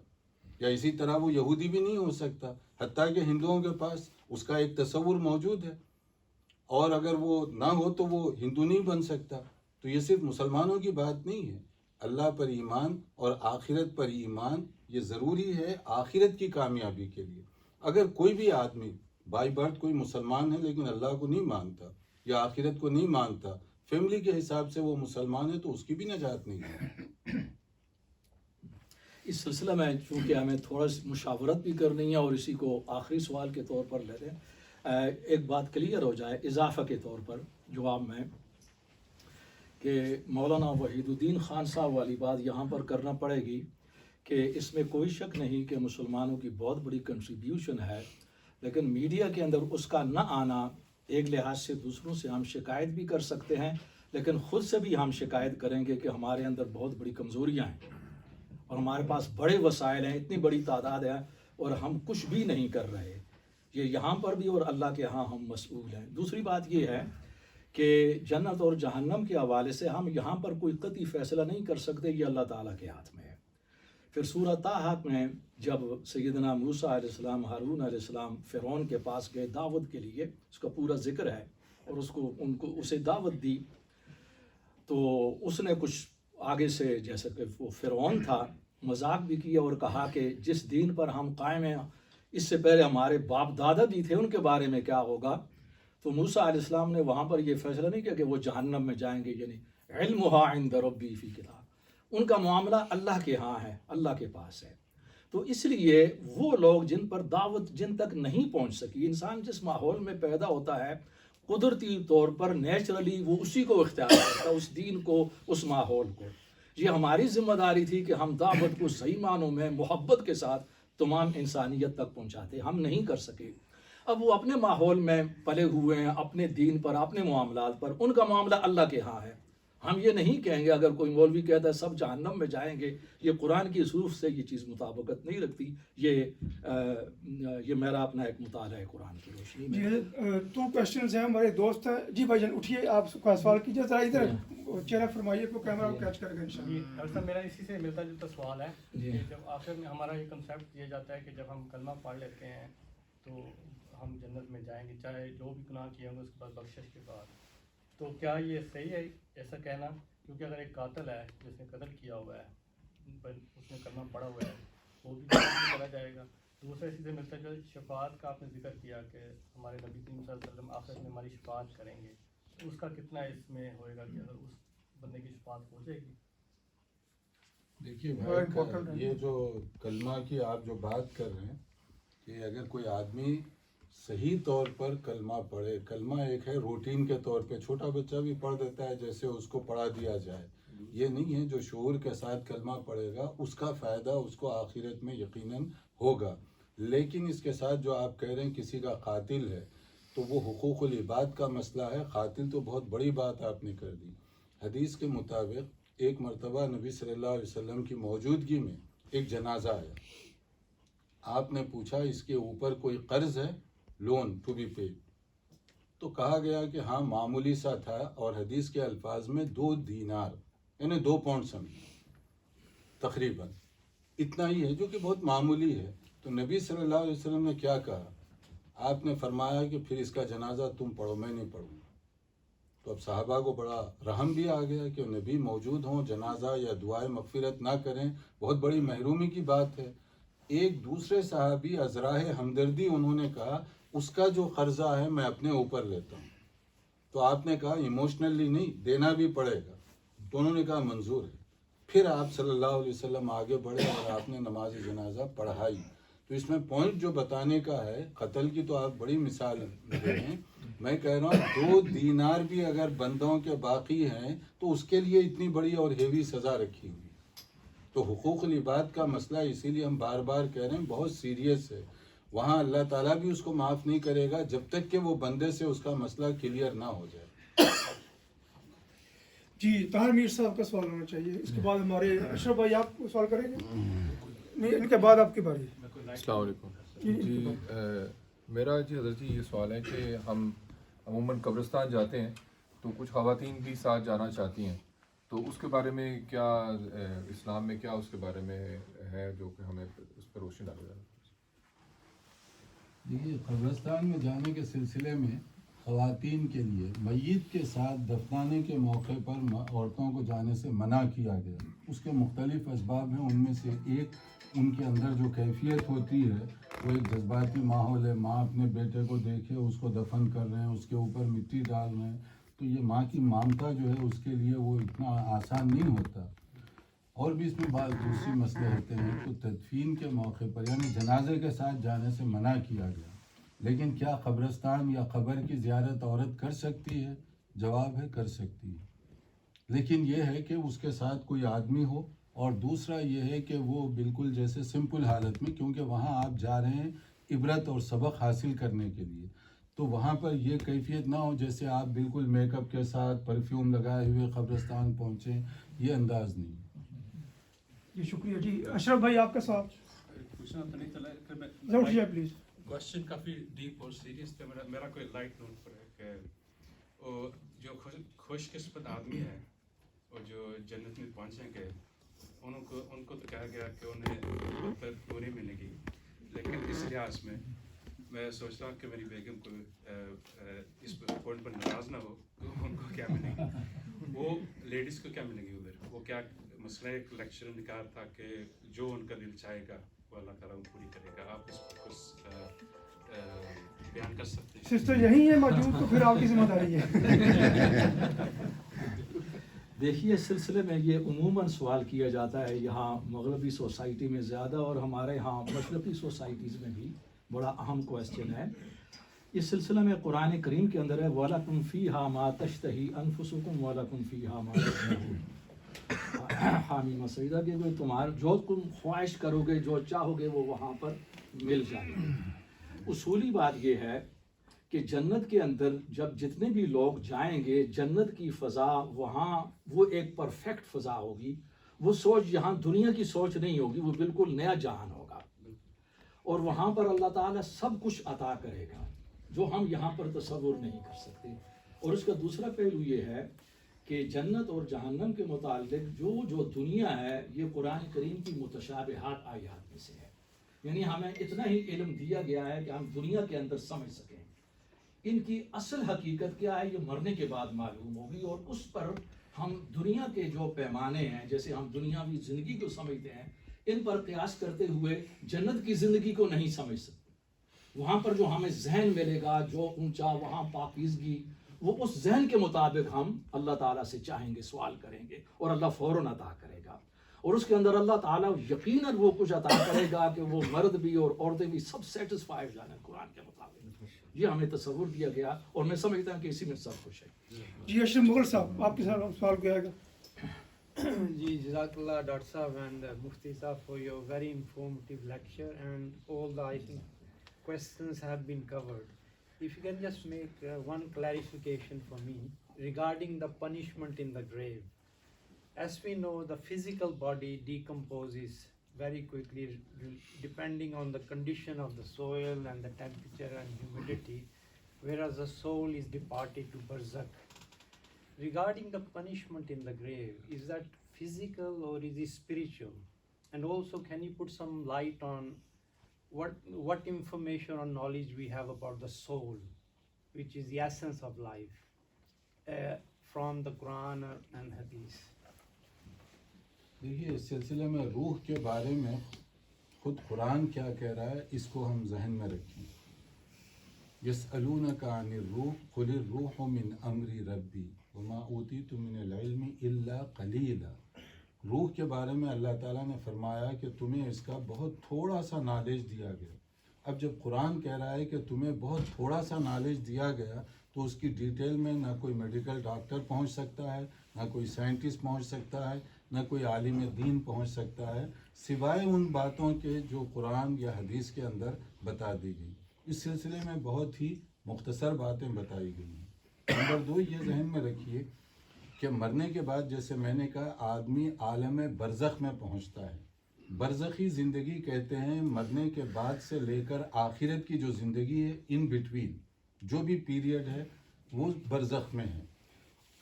[SPEAKER 4] یا اسی طرح وہ یہودی بھی نہیں ہو سکتا. حتیٰ کہ ہندوؤں کے پاس اس کا ایک تصور موجود ہے، اور اگر وہ نہ ہو تو وہ ہندو نہیں بن سکتا. تو یہ صرف مسلمانوں کی بات نہیں ہے. اللہ پر ایمان اور آخرت پر ایمان یہ ضروری ہے آخرت کی کامیابی کے لیے. اگر کوئی بھی آدمی بائی برتھ کوئی مسلمان ہے لیکن اللہ کو نہیں مانتا یا آخرت کو نہیں مانتا، فیملی کے حساب سے وہ مسلمان ہے، تو اس کی بھی نجات نہیں ہے.
[SPEAKER 6] اس سلسلہ میں چونکہ ہمیں تھوڑا مشاورت بھی کرنی ہے اور اسی کو آخری سوال کے طور پر لے لیں، ایک بات کلیئر ہو جائے اضافہ کے طور پر جواب میں، کہ مولانا وحید الدین خان صاحب والی بات یہاں پر کرنا پڑے گی کہ اس میں کوئی شک نہیں کہ مسلمانوں کی بہت بڑی کنٹریبیوشن ہے، لیکن میڈیا کے اندر اس کا نہ آنا ایک لحاظ سے دوسروں سے ہم شکایت بھی کر سکتے ہیں، لیکن خود سے بھی ہم شکایت کریں گے کہ ہمارے اندر بہت بڑی کمزوریاں ہیں اور ہمارے پاس بڑے وسائل ہیں، اتنی بڑی تعداد ہے اور ہم کچھ بھی نہیں کر رہے. یہ یہاں پر بھی اور اللہ کے ہاں ہم مسئول ہیں. دوسری بات یہ ہے کہ جنت اور جہنم کے حوالے سے ہم یہاں پر کوئی قطعی فیصلہ نہیں کر سکتے، یہ اللہ تعالیٰ کے ہاتھ میں ہے. پھر سورہ طٰہٰ میں جب سیدنا موسیٰ علیہ السلام، ہارون علیہ السلام فرعون کے پاس گئے دعوت کے لیے، اس کا پورا ذکر ہے، اور اسے دعوت دی، تو اس نے کچھ آگے سے جیسے کہ وہ فرعون تھا مذاق بھی کیا اور کہا کہ جس دین پر ہم قائم ہیں اس سے پہلے ہمارے باپ دادا بھی تھے، ان کے بارے میں کیا ہوگا. تو موسیٰ علیہ السلام نے وہاں پر یہ فیصلہ نہیں کیا کہ وہ جہنم میں جائیں گے، یعنی علمھا عند ربی فی کتاب، ان کا معاملہ اللہ کے ہاں ہے، اللہ کے پاس ہے. تو اس لیے وہ لوگ جن پر دعوت جن تک نہیں پہنچ سکی، انسان جس ماحول میں پیدا ہوتا ہے قدرتی طور پر نیچرلی وہ اسی کو اختیار کرتا ہے، اس دین کو، اس ماحول کو. یہ ہماری ذمہ داری تھی کہ ہم دعوت کو صحیح معنوں میں محبت کے ساتھ تمام انسانیت تک پہنچاتے، ہم نہیں کر سکے. اب وہ اپنے ماحول میں پلے ہوئے ہیں، اپنے دین پر، اپنے معاملات پر، ان کا معاملہ اللہ کے ہاں ہے. ہم یہ نہیں کہیں گے اگر کوئی مولوی کہتا ہے سب جہنم میں جائیں گے، یہ قرآن کی حروف سے یہ چیز مطابقت نہیں رکھتی. یہ میرا اپنا ایک مطالعہ ہے قرآن کی روشنی میں.
[SPEAKER 2] جی 2 کوشچنز ہیں ہمارے دوست ہیں. جی بھائی جان اٹھیے، آپ کا سوال کیجیے، ذرا ادھر چہرہ فرمائیے کو کیمرہ کیچ کرے گا انشاءاللہ.
[SPEAKER 3] ڈاکٹر صاحب میرا اسی سے ملتا جلتا سوال ہے کہ جب آخر میں ہمارا یہ کنسیپٹ دیا جاتا ہے کہ جب ہم کلمہ پڑھ لیتے ہیں تو ہم جنت میں جائیں گے چاہے جو بھی گناہ کیے ہوں گے اس کے بعد بخشش کے بعد. تو کیا یہ صحیح ہے ایسا کہنا؟ کیونکہ اگر ایک قاتل ہے جس نے قتل کیا ہوا ہے، اس نے کلمہ پڑھا ہوا ہے، وہ بھی جنت میں چلا جائے گا. دوسرا اسی سے ملتا ہے شفاعت کا آپ نے ذکر کیا کہ ہمارے نبی کریم صلی اللہ علیہ وسلم آخر میں ہماری شفاعت کریں گے. اس کا کتنا اس میں ہوئے گا کہ اگر اس بندے کی شفاعت ہو جائے گی؟
[SPEAKER 4] دیکھیے بھائی، یہ جو کلمہ کی آپ جو بات کر رہے ہیں کہ اگر کوئی آدمی صحیح طور پر کلمہ پڑھے، کلمہ ایک ہے روٹین کے طور پہ، چھوٹا بچہ بھی پڑھ دیتا ہے جیسے اس کو پڑھا دیا جائے. یہ نہیں ہے، جو شعور کے ساتھ کلمہ پڑھے گا اس کا فائدہ اس کو آخرت میں یقیناً ہوگا. لیکن اس کے ساتھ جو آپ کہہ رہے ہیں کسی کا قاتل ہے تو وہ حقوق العباد کا مسئلہ ہے. قاتل تو بہت بڑی بات آپ نے کر دی. حدیث کے مطابق ایک مرتبہ نبی صلی اللہ علیہ وسلم کی موجودگی میں ایک جنازہ آیا. آپ نے پوچھا اس کے اوپر کوئی قرض ہے، لون ٹو بی پیڈ؟ تو کہا گیا کہ ہاں معمولی سا تھا، اور حدیث کے الفاظ میں 2 دینار یعنی 2 پاؤنڈ سمجھ تقریباً اتنا ہی ہے، جو کہ بہت معمولی ہے. تو نبی صلی اللہ علیہ وسلم نے کیا کہا؟ آپ نے فرمایا کہ پھر اس کا جنازہ تم پڑھو، میں نہیں پڑھوں. تو اب صحابہ کو بڑا رحم بھی آ گیا کہ نبی موجود ہوں، جنازہ یا دعائے مغفرت نہ کریں، بہت بڑی محرومی کی بات ہے. ایک دوسرے صحابی ازراہ ہمدردی انہوں نے کہا اس کا جو قرضہ ہے میں اپنے اوپر لیتا ہوں. تو آپ نے کہا ایموشنلی نہیں، دینا بھی پڑے گا. تو انہوں نے کہا منظور ہے. پھر آپ صلی اللہ علیہ وسلم آگے بڑھے اور آپ نے نماز جنازہ پڑھائی. تو اس میں پوائنٹ جو بتانے کا ہے، قتل کی تو آپ بڑی مثال دے رہے ہیں. میں کہہ رہا ہوں 2 دینار بھی اگر بندوں کے باقی ہیں تو اس کے لیے اتنی بڑی اور ہیوی سزا رکھی ہوئی. تو حقوق العباد کا مسئلہ اسی لیے ہم بار بار کہہ رہے ہیں بہت سیریس ہے. وہاں اللہ تعالیٰ بھی اس کو معاف نہیں کرے گا جب تک کہ وہ بندے سے اس کا مسئلہ کلیئر نہ ہو جائے.
[SPEAKER 2] جی طاہر میر صاحب کا سوال ہونا چاہیے. اس کے بعد ہمارے اشرف بھائی آپ سوال کریں گے؟ نہیں، ان کے بعد آپ کی باری.
[SPEAKER 10] السلام علیکم. جی میرا حضرت جی یہ سوال ہے کہ ہم عموماً قبرستان جاتے ہیں تو کچھ خواتین بھی ساتھ جانا چاہتی ہیں، تو اس کے بارے میں کیا اسلام میں کیا اس کے بارے میں ہے جو کہ ہمیں اس پہ روشنی ڈالے جائے؟
[SPEAKER 4] دیکھیے، قبرستان میں جانے کے سلسلے میں خواتین کے لیے میت کے ساتھ دفنانے کے موقع پر عورتوں کو جانے سے منع کیا گیا. اس کے مختلف اسباب ہیں. ان میں سے ایک ان کے اندر جو کیفیت ہوتی ہے وہ ایک جذباتی ماحول ہے. ماں اپنے بیٹے کو دیکھے اس کو دفن کر رہے ہیں، اس کے اوپر مٹی ڈال رہے ہیں، تو یہ ماں کی ممتا جو ہے اس کے لیے وہ اتنا آسان نہیں ہوتا. اور بھی اس میں بعض دوسری مسئلے ہوتے ہیں. تو تدفین کے موقع پر یعنی جنازے کے ساتھ جانے سے منع کیا گیا. لیکن کیا قبرستان یا قبر کی زیارت عورت کر سکتی ہے؟ جواب ہے کر سکتی ہے. لیکن یہ ہے کہ اس کے ساتھ کوئی آدمی ہو، اور دوسرا یہ ہے کہ وہ بالکل جیسے سمپل حالت میں، کیونکہ وہاں آپ جا رہے ہیں عبرت اور سبق حاصل کرنے کے لیے، تو وہاں پر یہ کیفیت نہ ہو جیسے آپ بالکل میک اپ کے ساتھ پرفیوم لگائے ہوئے قبرستان پہنچیں. یہ انداز نہیں.
[SPEAKER 2] جی شکریہ. جی اشرف بھائی آپ کا سوال.
[SPEAKER 11] پوچھنا تو نہیں چلا
[SPEAKER 2] ضرور پلیز.
[SPEAKER 11] کوشچن کافی ڈیپ اور سیریس تھا. میرا کوئی لائٹ نوٹ پر ہے کہ وہ جو خوش قسمت آدمی ہے اور جو جنت میں پہنچیں گے ان کو تو کہا گیا کہ انہیں پوری ملے گی. لیکن اس لحاظ میں سوچ رہا ہوں کہ میری بیگم کو اس پوائنٹ پر ناراض نہ ہو تو ان کو کیا ملے گی، وہ لیڈیز کو کیا ملے گی ادھر. وہ کیا مسئلہ ایک لیکچر نکال تھا کہ جو ان کا دل چاہے گا وہ اللہ تعالیٰ ان پوری کرے گا. آپ اس کو کچھ بیان کر سکتے ہیں؟
[SPEAKER 2] سسٹر یہی ہے موجود، تو پھر آپ کی ذمہ داری ہے.
[SPEAKER 6] دیکھیے، اس سلسلے میں یہ عموماً سوال کیا جاتا ہے یہاں مغربی سوسائٹی میں زیادہ، اور ہمارے یہاں مشرقی سوسائٹیز میں بھی بڑا اہم کویسچن ہے. اس سلسلے میں قرآن کریم کے اندر ہے وَلَكُمْ فِيهَا مَا تَشْتَهِي أَنفُسُكُمْ وَلَكُمْ فِيهَا مَا تَدَّعُونَ. حامی مسیدہ کہ جو تم خواہش کرو گے، جو چاہو گے وہ وہاں پر مل جائے گا. اصولی بات یہ ہے کہ جنت کے اندر جب جتنے بھی لوگ جائیں گے جنت کی فضا وہاں وہ ایک پرفیکٹ فضا ہوگی. وہ سوچ یہاں دنیا کی سوچ نہیں ہوگی, وہ بالکل نیا جہان ہوگا. اور وہاں پر اللہ تعالیٰ سب کچھ عطا کرے گا جو ہم یہاں پر تصور نہیں کر سکتے. اور اس کا دوسرا پہلو یہ ہے کہ جنت اور جہنم کے متعلق جو دنیا ہے یہ قرآن کریم کی متشابہات آیات میں سے ہے. یعنی ہمیں اتنا ہی علم دیا گیا ہے کہ ہم دنیا کے اندر سمجھ سکیں. ان کی اصل حقیقت کیا ہے یہ مرنے کے بعد معلوم ہوگی, اور اس پر ہم دنیا کے جو پیمانے ہیں جیسے ہم دنیاوی زندگی کو سمجھتے ہیں ان پر قیاس کرتے ہوئے جنت کی زندگی کو نہیں سمجھ سکتے. وہاں پر جو ہمیں ذہن ملے گا جو اونچا وہاں پاکیزگی وہ اس ذہن کے مطابق ہم اللہ تعالیٰ سے چاہیں گے سوال کریں گے اور اللہ فوراً عطا کرے گا. اور اس کے اندر اللہ تعالیٰ یقیناً وہ کچھ عطا کرے گا کہ وہ مرد بھی اور عورتیں بھی سب سیٹسفائیڈ جانے قرآن کے مطابق. یہ ہمیں تصور دیا گیا اور میں سمجھتا ہوں کہ اسی میں سب کچھ ہے.
[SPEAKER 2] جی اشرف مغل صاحب آپ کے ساتھ سوال کیا گا.
[SPEAKER 12] جی جزاک اللہ ڈاکٹر صاحب اینڈ مفتی صاحب for your very informative lecture and all the I think questions have been covered. If you can just make one clarification for me regarding the punishment in the grave. As we know, the physical body decomposes very quickly depending on the condition of the soil and the temperature and humidity, whereas the soul is departed to barzakh. Regarding the punishment in the grave, is that physical or is it spiritual? And also, can you put some light on what information or knowledge we have about the soul, which is the essence of life, from the Quran and Hadith?
[SPEAKER 4] دیکھیے اس سلسلے میں روح کے بارے میں خود قرآن کیا کہہ رہا ہے اس کو ہم ذہن میں رکھیں. یسألونک عن الروح قل الروح من امر ربی وما اوتیت من العلم الا قلیلا. روح کے بارے میں اللہ تعالیٰ نے فرمایا کہ تمہیں اس کا بہت تھوڑا سا نالج دیا گیا. اب جب قرآن کہہ رہا ہے کہ تمہیں بہت تھوڑا سا نالج دیا گیا تو اس کی ڈیٹیل میں نہ کوئی میڈیکل ڈاکٹر پہنچ سکتا ہے, نہ کوئی سائنٹسٹ پہنچ سکتا ہے, نہ کوئی عالم دین پہنچ سکتا ہے سوائے ان باتوں کے جو قرآن یا حدیث کے اندر بتا دی گئی. اس سلسلے میں بہت ہی مختصر باتیں بتائی گئی ہیں. نمبر 2 یہ ذہن میں رکھیے کہ مرنے کے بعد جیسے میں نے کہا آدمی عالم برزخ میں پہنچتا ہے. برزخی زندگی کہتے ہیں مرنے کے بعد سے لے کر آخرت کی جو زندگی ہے ان بٹوین جو بھی پیریڈ ہے وہ برزخ میں ہے.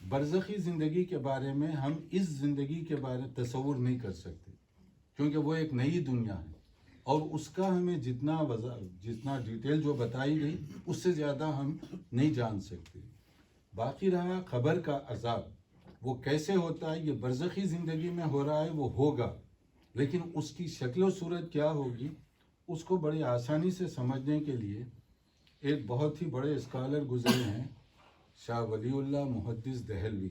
[SPEAKER 4] برزخی زندگی کے بارے میں ہم اس زندگی کے بارے میں تصور نہیں کر سکتے کیونکہ وہ ایک نئی دنیا ہے اور اس کا ہمیں جتنا ڈیٹیل جو بتائی گئی اس سے زیادہ ہم نہیں جان سکتے. باقی رہا قبر کا عذاب وہ کیسے ہوتا ہے, یہ برزخی زندگی میں ہو رہا ہے وہ ہوگا, لیکن اس کی شکل و صورت کیا ہوگی اس کو بڑی آسانی سے سمجھنے کے لیے ایک بہت ہی بڑے اسکالر گزرے ہیں شاہ ولی اللہ محدث دہلوی,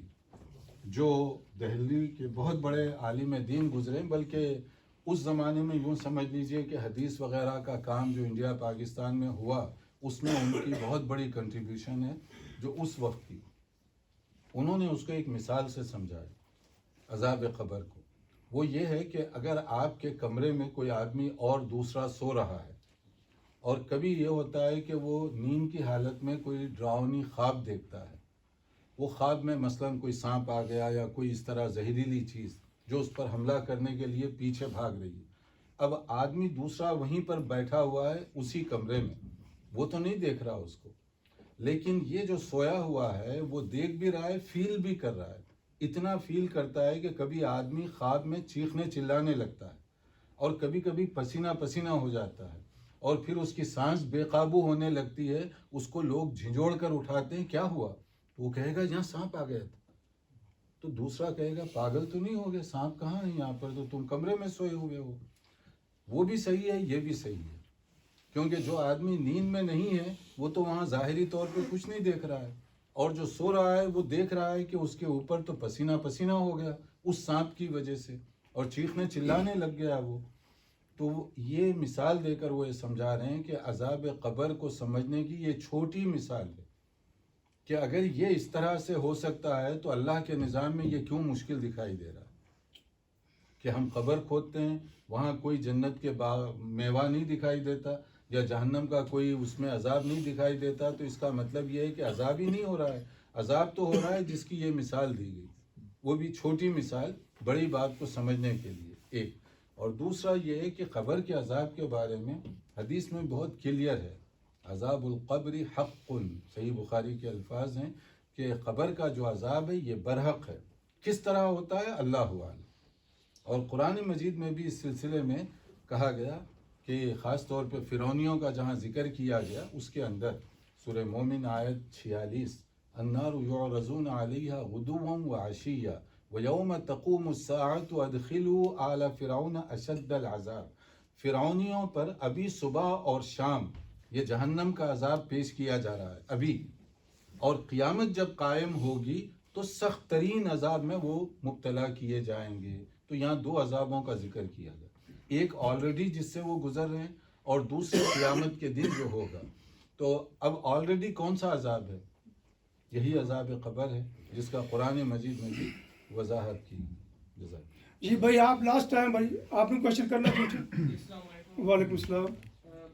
[SPEAKER 4] جو دہلی کے بہت بڑے عالم دین گزرے, بلکہ اس زمانے میں یوں سمجھ لیجئے کہ حدیث وغیرہ کا کام جو انڈیا پاکستان میں ہوا اس میں ان کی بہت بڑی کنٹریبیوشن ہے جو اس وقت کی. انہوں نے اس کو ایک مثال سے سمجھایا عذاب قبر کو. وہ یہ ہے کہ اگر آپ کے کمرے میں کوئی آدمی اور دوسرا سو رہا ہے اور کبھی یہ ہوتا ہے کہ وہ نیند کی حالت میں کوئی ڈراؤنی خواب دیکھتا ہے, وہ خواب میں مثلاً کوئی سانپ آ گیا یا کوئی اس طرح زہریلی چیز جو اس پر حملہ کرنے کے لیے پیچھے بھاگ رہی ہے. اب آدمی دوسرا وہیں پر بیٹھا ہوا ہے اسی کمرے میں, وہ تو نہیں دیکھ رہا اس کو, لیکن یہ جو سویا ہوا ہے وہ دیکھ بھی رہا ہے فیل بھی کر رہا ہے. اتنا فیل کرتا ہے کہ کبھی آدمی خواب میں چیخنے چلانے لگتا ہے اور کبھی کبھی پسینہ پسینہ ہو جاتا ہے اور پھر اس کی سانس بے قابو ہونے لگتی ہے. اس کو لوگ جھنجھوڑ کر اٹھاتے ہیں, کیا ہوا؟ تو وہ کہے گا یہاں سانپ آ گیا تھا. تو دوسرا کہے گا پاگل تو نہیں ہو گئے, سانپ کہاں ہے یہاں پر, تو تم کمرے میں سوئے ہوئے ہو. وہ بھی صحیح ہے یہ بھی صحیح ہے, کیونکہ جو آدمی نیند میں نہیں ہے وہ تو وہاں ظاہری طور پہ کچھ نہیں دیکھ رہا ہے, اور جو سو رہا ہے وہ دیکھ رہا ہے کہ اس کے اوپر تو پسینہ پسینہ ہو گیا اس سانپ کی وجہ سے اور چیخنے چلانے لگ گیا وہ. تو یہ مثال دے کر وہ یہ سمجھا رہے ہیں کہ عذاب قبر کو سمجھنے کی یہ چھوٹی مثال ہے کہ اگر یہ اس طرح سے ہو سکتا ہے تو اللہ کے نظام میں یہ کیوں مشکل دکھائی دے رہا ہے کہ ہم قبر کھودتے ہیں وہاں کوئی جنت کے میوہ نہیں دکھائی دیتا, یا جہنم کا کوئی اس میں عذاب نہیں دکھائی دیتا تو اس کا مطلب یہ ہے کہ عذاب ہی نہیں ہو رہا ہے. عذاب تو ہو رہا ہے جس کی یہ مثال دی گئی, وہ بھی چھوٹی مثال بڑی بات کو سمجھنے کے لیے ایک. اور دوسرا یہ ہے کہ قبر کے عذاب کے بارے میں حدیث میں بہت کلیئر ہے, عذاب القبر حق, صحیح بخاری کے الفاظ ہیں کہ قبر کا جو عذاب ہے یہ برحق ہے. کس طرح ہوتا ہے اللہ عالم. اور قرآن مجید میں بھی اس سلسلے میں کہا گیا کہ خاص طور پہ فرعونیوں کا جہاں ذکر کیا گیا اس کے اندر سورہ مومن آیت 46, النار یعرضون علیہا غدوا وعشیا ویوم تقوم الساعة ادخلوا آل فرعون اشد العذاب. فرعونیوں پر ابھی صبح اور شام یہ جہنم کا عذاب پیش کیا جا رہا ہے ابھی, اور قیامت جب قائم ہوگی تو سخت ترین عذاب میں وہ مبتلا کیے جائیں گے. تو یہاں دو عذابوں کا ذکر کیا گیا, ایک آلریڈی جس سے وہ گزر رہے ہیں اور دوسرے قیامت کے دن جو ہوگا. تو اب آلریڈی کون سا عذاب ہے؟ یہی عذاب قبر ہے جس کا قرآن مجید میں بھی وضاحت کی. جزاک.
[SPEAKER 2] جی بھائی آپ لاسٹ ٹائم بھائی آپ نے کوشچن کرنا چاہتے. وعلیکم السلام.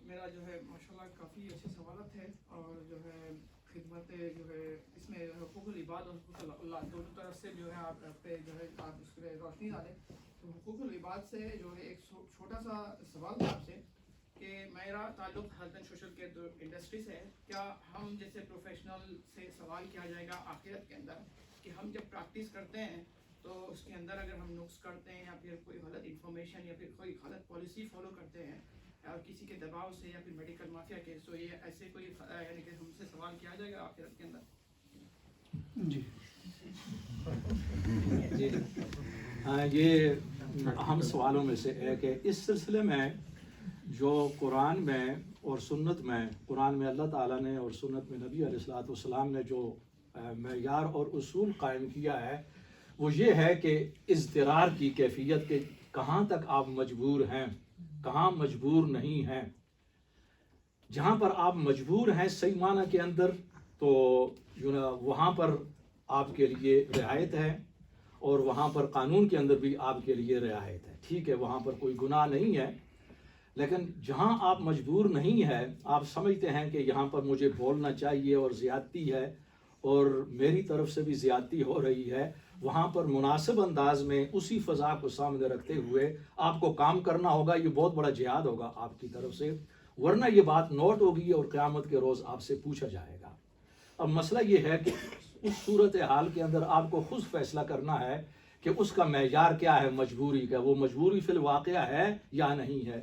[SPEAKER 13] میرا جو ہے ماشاءاللہ کافی اچھے سوالات ہے, اور جو ہے خدمت جو ہے اس میں حقوق العباد اور حقوق اللہ دونوں طرف سے جو ہے آپ پہ جو ہے آپ اس پہ روشنی ڈالیں. تو حقوق العباد سے جو ہے ایک چھوٹا سا سوال تھا آپ سے کہ میرا تعلق health and social care industry سے ہے. کیا ہم جیسے پروفیشنل سے سوال کیا جائے گا آخرت کے اندر کہ ہم جب پریکٹس کرتے ہیں تو اس کے اندر اگر ہم نقص کرتے ہیں یا پھر کوئی غلط انفارمیشن یا پھر کوئی غلط پالیسی فالو کرتے ہیں اور کسی کے دباؤ سے یا پھر میڈیکل مافیا کے, تو یہ ایسے کوئی یعنی کہ ہم سے سوال کیا جائے گا آخرت کے اندر؟
[SPEAKER 2] جی
[SPEAKER 6] جی ہاں, یہ اہم سوالوں میں سے ایک ہے. اس سلسلے میں جو قرآن میں اور سنت میں, قرآن میں اللہ تعالیٰ نے اور سنت میں نبی علیہ الصلوۃ والسلام نے جو معیار اور اصول قائم کیا ہے وہ یہ ہے کہ اضطرار کی کیفیت کے کہاں تک آپ مجبور ہیں, کہاں مجبور نہیں ہیں. جہاں پر آپ مجبور ہیں صحیح معنی کے اندر تو وہاں پر آپ کے لیے رعایت ہے, اور وہاں پر قانون کے اندر بھی آپ کے لیے رعایت ہے. ٹھیک ہے, وہاں پر کوئی گناہ نہیں ہے. لیکن جہاں آپ مجبور نہیں ہے, آپ سمجھتے ہیں کہ یہاں پر مجھے بولنا چاہیے اور زیادتی ہے اور میری طرف سے بھی زیادتی ہو رہی ہے, وہاں پر مناسب انداز میں اسی فضا کو سامنے رکھتے ہوئے آپ کو کام کرنا ہوگا. یہ بہت بڑا جہاد ہوگا آپ کی طرف سے, ورنہ یہ بات نوٹ ہوگی اور قیامت کے روز آپ سے پوچھا جائے گا. اب مسئلہ یہ ہے کہ اس صورتحال کے اندر آپ کو خود فیصلہ کرنا ہے کہ اس کا معیار کیا ہے مجبوری کا, وہ مجبوری فی الواقع ہے یا نہیں ہے.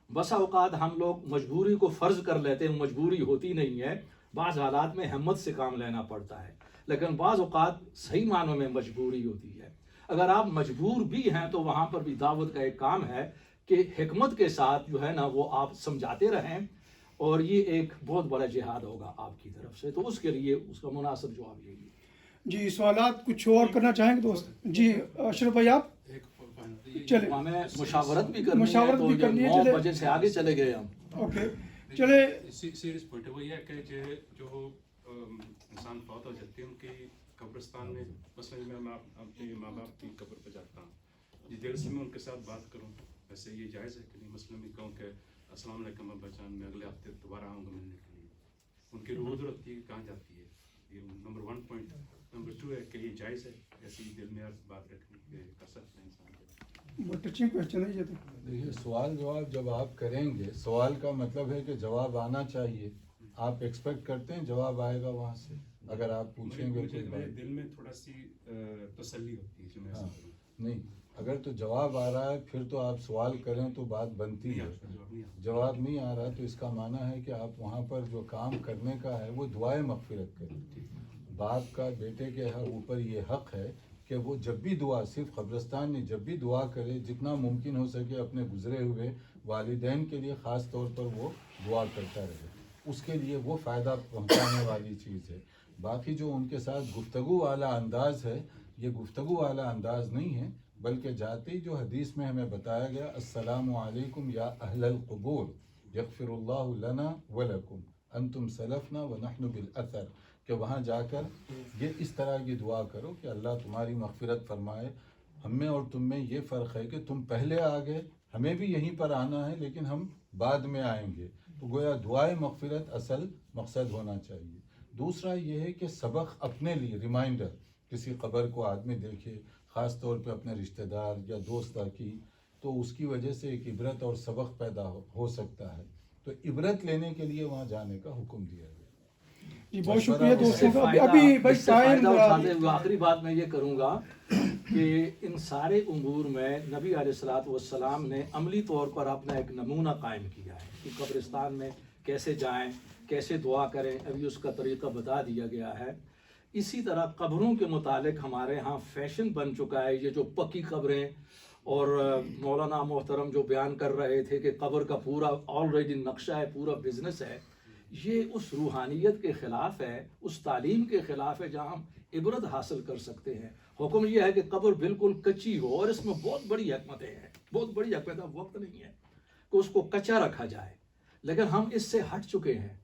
[SPEAKER 6] بسا اوقات ہم لوگ مجبوری کو فرض کر لیتے ہیں, مجبوری ہوتی نہیں ہے. بعض حالات میں ہمت سے کام لینا پڑتا ہے, لیکن بعض اوقات صحیح معنوں میں مجبوری ہوتی ہے. اگر آپ مجبور بھی ہیں تو وہاں پر بھی دعوت کا ایک کام ہے کہ حکمت کے ساتھ جو ہے نا وہ آپ سمجھاتے رہیں, اور یہ ایک بہت بڑا جہاد ہوگا آپ کی طرف سے. تو اس کے لیے اس کا مناسب جواب یہی ہے.
[SPEAKER 2] جی سوالات کچھ اور کرنا چاہیں گے دوست؟ جی اشرف بھائی آپ چلے.
[SPEAKER 6] ہمیں مشاورت بھی کرنی ہے, 9 بجے سے آگے چلے گئے ہم.
[SPEAKER 2] اوکے چلے.
[SPEAKER 11] سیریس پوائنٹ ہے وہ یہ ہے کہ جو انسان فوت ہو جاتے ہیں ان کی قبرستان میں, مثلا میں اپنے ماں باپ کی قبر پہ جاتا ہوں, جس دل سے میں ان کے ساتھ بات کروں, ویسے یہ جائز ہے کہ نہیں؟ مثلا میں کہوں کہ السلام علیکم ابا جان, میں اگلے ہفتے دوبارہ آؤں گا ملنے کے لیے. ان کی روح ہوتی ہے کہاں جاتی ہے؟ یہ نمبر 1 پوائنٹ. نمبر 2 ہے کہ یہ جائز ہے ایسی دل میں بات رکھنے کر سکتے ہیں انسان.
[SPEAKER 4] دیکھیے سوال جواب جب آپ کریں گے, سوال کا مطلب ہے کہ جواب آنا چاہیے. آپ ایکسپیکٹ کرتے ہیں جواب آئے گا وہاں سے؟ اگر آپ پوچھیں گے
[SPEAKER 11] دل میں تھوڑا سی تسلی ہوتی ہے جو میں
[SPEAKER 4] نہیں, اگر تو جواب آ رہا ہے پھر تو آپ سوال کریں تو بات بنتی ہے. جواب نہیں آ رہا تو اس کا معنی ہے کہ آپ وہاں پر جو کام کرنے کا ہے وہ دعائیں مغفرت کریں. باپ کا بیٹے کے اوپر یہ حق ہے کہ وہ جب بھی دعا, صرف قبرستان میں جب بھی دعا کرے, جتنا ممکن ہو سکے اپنے گزرے ہوئے والدین کے لیے خاص طور پر وہ دعا کرتا رہے. اس کے لیے وہ فائدہ پہنچانے والی چیز ہے. باقی جو ان کے ساتھ گفتگو والا انداز ہے, یہ گفتگو والا انداز نہیں ہے, بلکہ جاتی جو حدیث میں ہمیں بتایا گیا, السلام علیکم یا اہل القبور یغفر اللہ لنا ولکم انتم سلفنا ونحن بالاثر, کہ وہاں جا کر یہ اس طرح کی دعا کرو کہ اللہ تمہاری مغفرت فرمائے. ہم میں اور تم میں یہ فرق ہے کہ تم پہلے آ گئے, ہمیں بھی یہیں پر آنا ہے لیکن ہم بعد میں آئیں گے, تو گویا دعائے مغفرت اصل مقصد ہونا چاہیے. دوسرا یہ ہے کہ سبق اپنے لیے ریمائنڈر، کسی قبر کو آدمی دیکھے، خاص طور پہ اپنے رشتہ دار یا دوست کی، تو اس کی وجہ سے ایک عبرت اور سبق پیدا ہو سکتا ہے. تو عبرت لینے کے لیے وہاں جانے کا حکم دیا گیا.
[SPEAKER 2] جی بہت شکریہ دوستوں کا. ابھی بھائی ٹائم
[SPEAKER 6] آخری بات میں یہ کروں گا کہ ان سارے امور میں نبی علیہ الصلوۃ والسلام نے عملی طور پر اپنا ایک نمونہ قائم کیا ہے کہ قبرستان میں کیسے جائیں، کیسے دعا کریں، ابھی اس کا طریقہ بتا دیا گیا ہے. اسی طرح قبروں کے متعلق ہمارے ہاں فیشن بن چکا ہے یہ جو پکی قبریں، اور مولانا محترم جو بیان کر رہے تھے کہ قبر کا پورا آلریڈی نقشہ ہے، پورا بزنس ہے. یہ اس روحانیت کے خلاف ہے، اس تعلیم کے خلاف ہے جہاں ہم عبرت حاصل کر سکتے ہیں. حکم یہ ہے کہ قبر بالکل کچی ہو، اور اس میں بہت بڑی حکمتیں ہیں، بہت بڑی حکمت. اب وقت نہیں ہے کہ اس کو کچا رکھا جائے، لیکن ہم اس سے ہٹ چکے ہیں.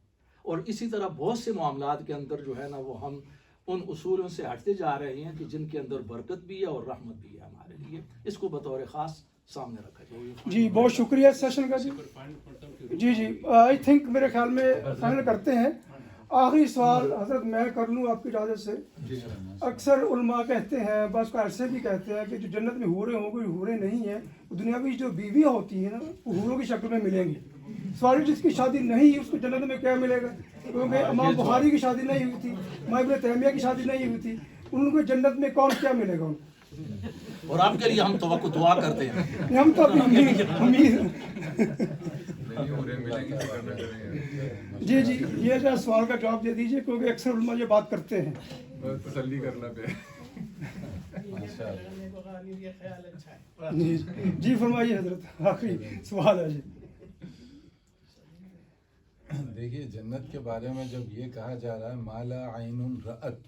[SPEAKER 6] اور اسی طرح بہت سے معاملات کے اندر جو ہے نا وہ ہم ان اصولوں سے ہٹتے جا رہے ہیں کہ جن کے اندر برکت بھی ہے اور رحمت بھی ہے ہمارے لیے. اس کو بطور خاص سامنے رکھا جائے.
[SPEAKER 2] جی بہت شکریہ سیشن کا. جی آئی تھنک میرے خیال میں فائنل کرتے ہیں. آخری سوال حضرت میں کر لوں آپ کی اجازت سے. اکثر علماء کہتے ہیں، بعض کو ایسے بھی کہتے ہیں کہ جو جنت میں حوریں ہوں گی، حوریں نہیں ہیں، دنیاوی جو بیویاں ہوتی ہیں نا وہ حوروں کی شکل میں ملیں گی. سوال جس کی شادی نہیں اس کو جنت میں کیا ملے گا؟ کیونکہ امام بخاری کی شادی نہیں ہوئی تھی، امام ابن تیمیہ کی شادی نہیں ہوئی تھی، ان کو جنت میں کون کیا ملے گا؟
[SPEAKER 6] اور آپ کے لیے ہم توقع دعا کرتے ہیں.
[SPEAKER 2] ہم تو جی یہ جو سوال کا جواب دے دیجیے، کیونکہ اکثر علماء یہ بات کرتے ہیں.
[SPEAKER 10] تسلی کرنا پہ.
[SPEAKER 2] جی فرمائیے حضرت، آخری سوال ہے. جی
[SPEAKER 4] دیکھیے جنت کے بارے میں جب یہ کہا جا رہا ہے مالا عین رأت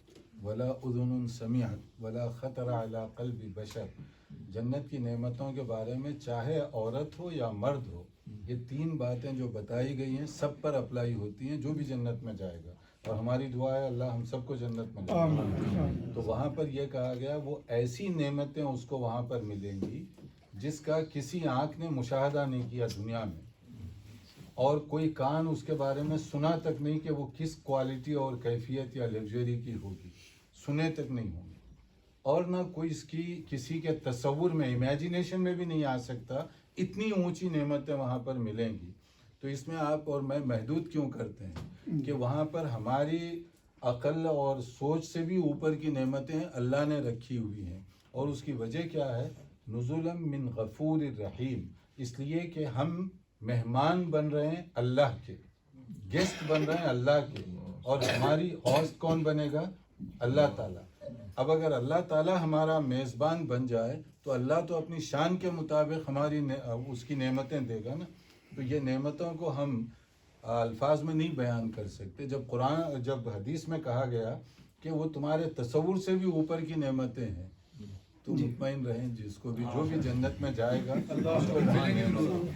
[SPEAKER 4] ولا اذن سمعت ولا خطر علی قلب بشر، جنت کی نعمتوں کے بارے میں چاہے عورت ہو یا مرد ہو، یہ تین باتیں جو بتائی گئی ہیں سب پر اپلائی ہوتی ہیں جو بھی جنت میں جائے گا. اور ہماری دعا ہے اللہ ہم سب کو جنت میں لے جائے. تو وہاں پر یہ کہا گیا وہ ایسی نعمتیں اس کو وہاں پر ملیں گی جس کا کسی آنکھ نے مشاہدہ نہیں کیا دنیا میں، اور کوئی کان اس کے بارے میں سنا تک نہیں کہ وہ کس کوالٹی اور کیفیت یا لگژری کی ہوگی، سنے تک نہیں ہوں گے. اور نہ کوئی اس کی کسی کے تصور میں، امیجینیشن میں بھی نہیں آ سکتا، اتنی اونچی نعمتیں وہاں پر ملیں گی. تو اس میں آپ اور میں محدود کیوں کرتے ہیں کہ وہاں پر ہماری عقل اور سوچ سے بھی اوپر کی نعمتیں اللہ نے رکھی ہوئی ہیں. اور اس کی وجہ کیا ہے؟ نزلا من غفور الرحیم، اس لیے کہ ہم مہمان بن رہے ہیں اللہ کے، گیسٹ بن رہے ہیں اللہ کے، اور ہماری ہوسٹ کون بنے گا؟ اللہ تعالیٰ. اب اگر اللہ تعالیٰ ہمارا میزبان بن جائے تو اللہ تو اپنی شان کے مطابق ہماری اس کی نعمتیں دے گا نا. تو یہ نعمتوں کو ہم الفاظ میں نہیں بیان کر سکتے. جب حدیث میں کہا گیا کہ وہ تمہارے تصور سے بھی اوپر کی نعمتیں ہیں، تو مطمئن رہیں جس کو بھی جو بھی جنت میں جائے گا اس کو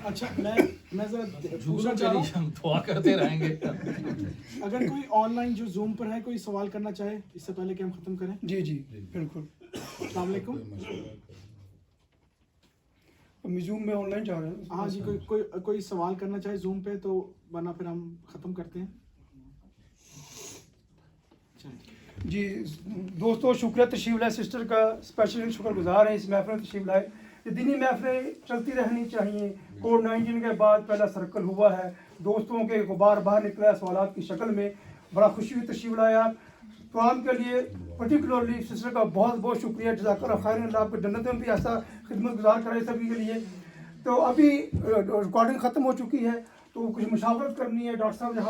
[SPEAKER 1] اچھا میں ذرا پوچھنا چاہ رہا ہوں،
[SPEAKER 6] ہم دعا کرتے رہیں گے.
[SPEAKER 1] اگر کوئی آن لائن جو زوم پر ہے کوئی سوال کرنا چاہے اس سے پہلے کہ ہم ختم کریں.
[SPEAKER 2] جی بالکل. السلام علیکم. زوم میں آن لائن جا رہے ہیں.
[SPEAKER 1] ہاں جی کوئی سوال کرنا چاہے زوم پہ تو، ورنہ پھر ہم ختم کرتے ہیں.
[SPEAKER 2] جی دوستو شکریہ تشریف لائے، سسٹر کا اسپیشلی شکر گزار ہیں اس محفل میں تشریف لائے. یہ دینی محفلیں چلتی رہنی چاہیے. کووڈ-19 کے بعد پہلا سرکل ہوا ہے، دوستوں کے غبار باہر نکلا ہے سوالات کی شکل میں. بڑا خوشی ہوئی تشریف لایا. پروگرام کے لیے پرٹیکولرلی سسٹر کا بہت بہت شکریہ. جزاک اللہ خیر. اللہ آپ کو جنت میں بھی ایسا خدمت گزار کرے سبھی کے لیے. تو ابھی ریکارڈنگ ختم ہو چکی ہے تو کچھ مشاورت کرنی ہے ڈاکٹر صاحب. جہاں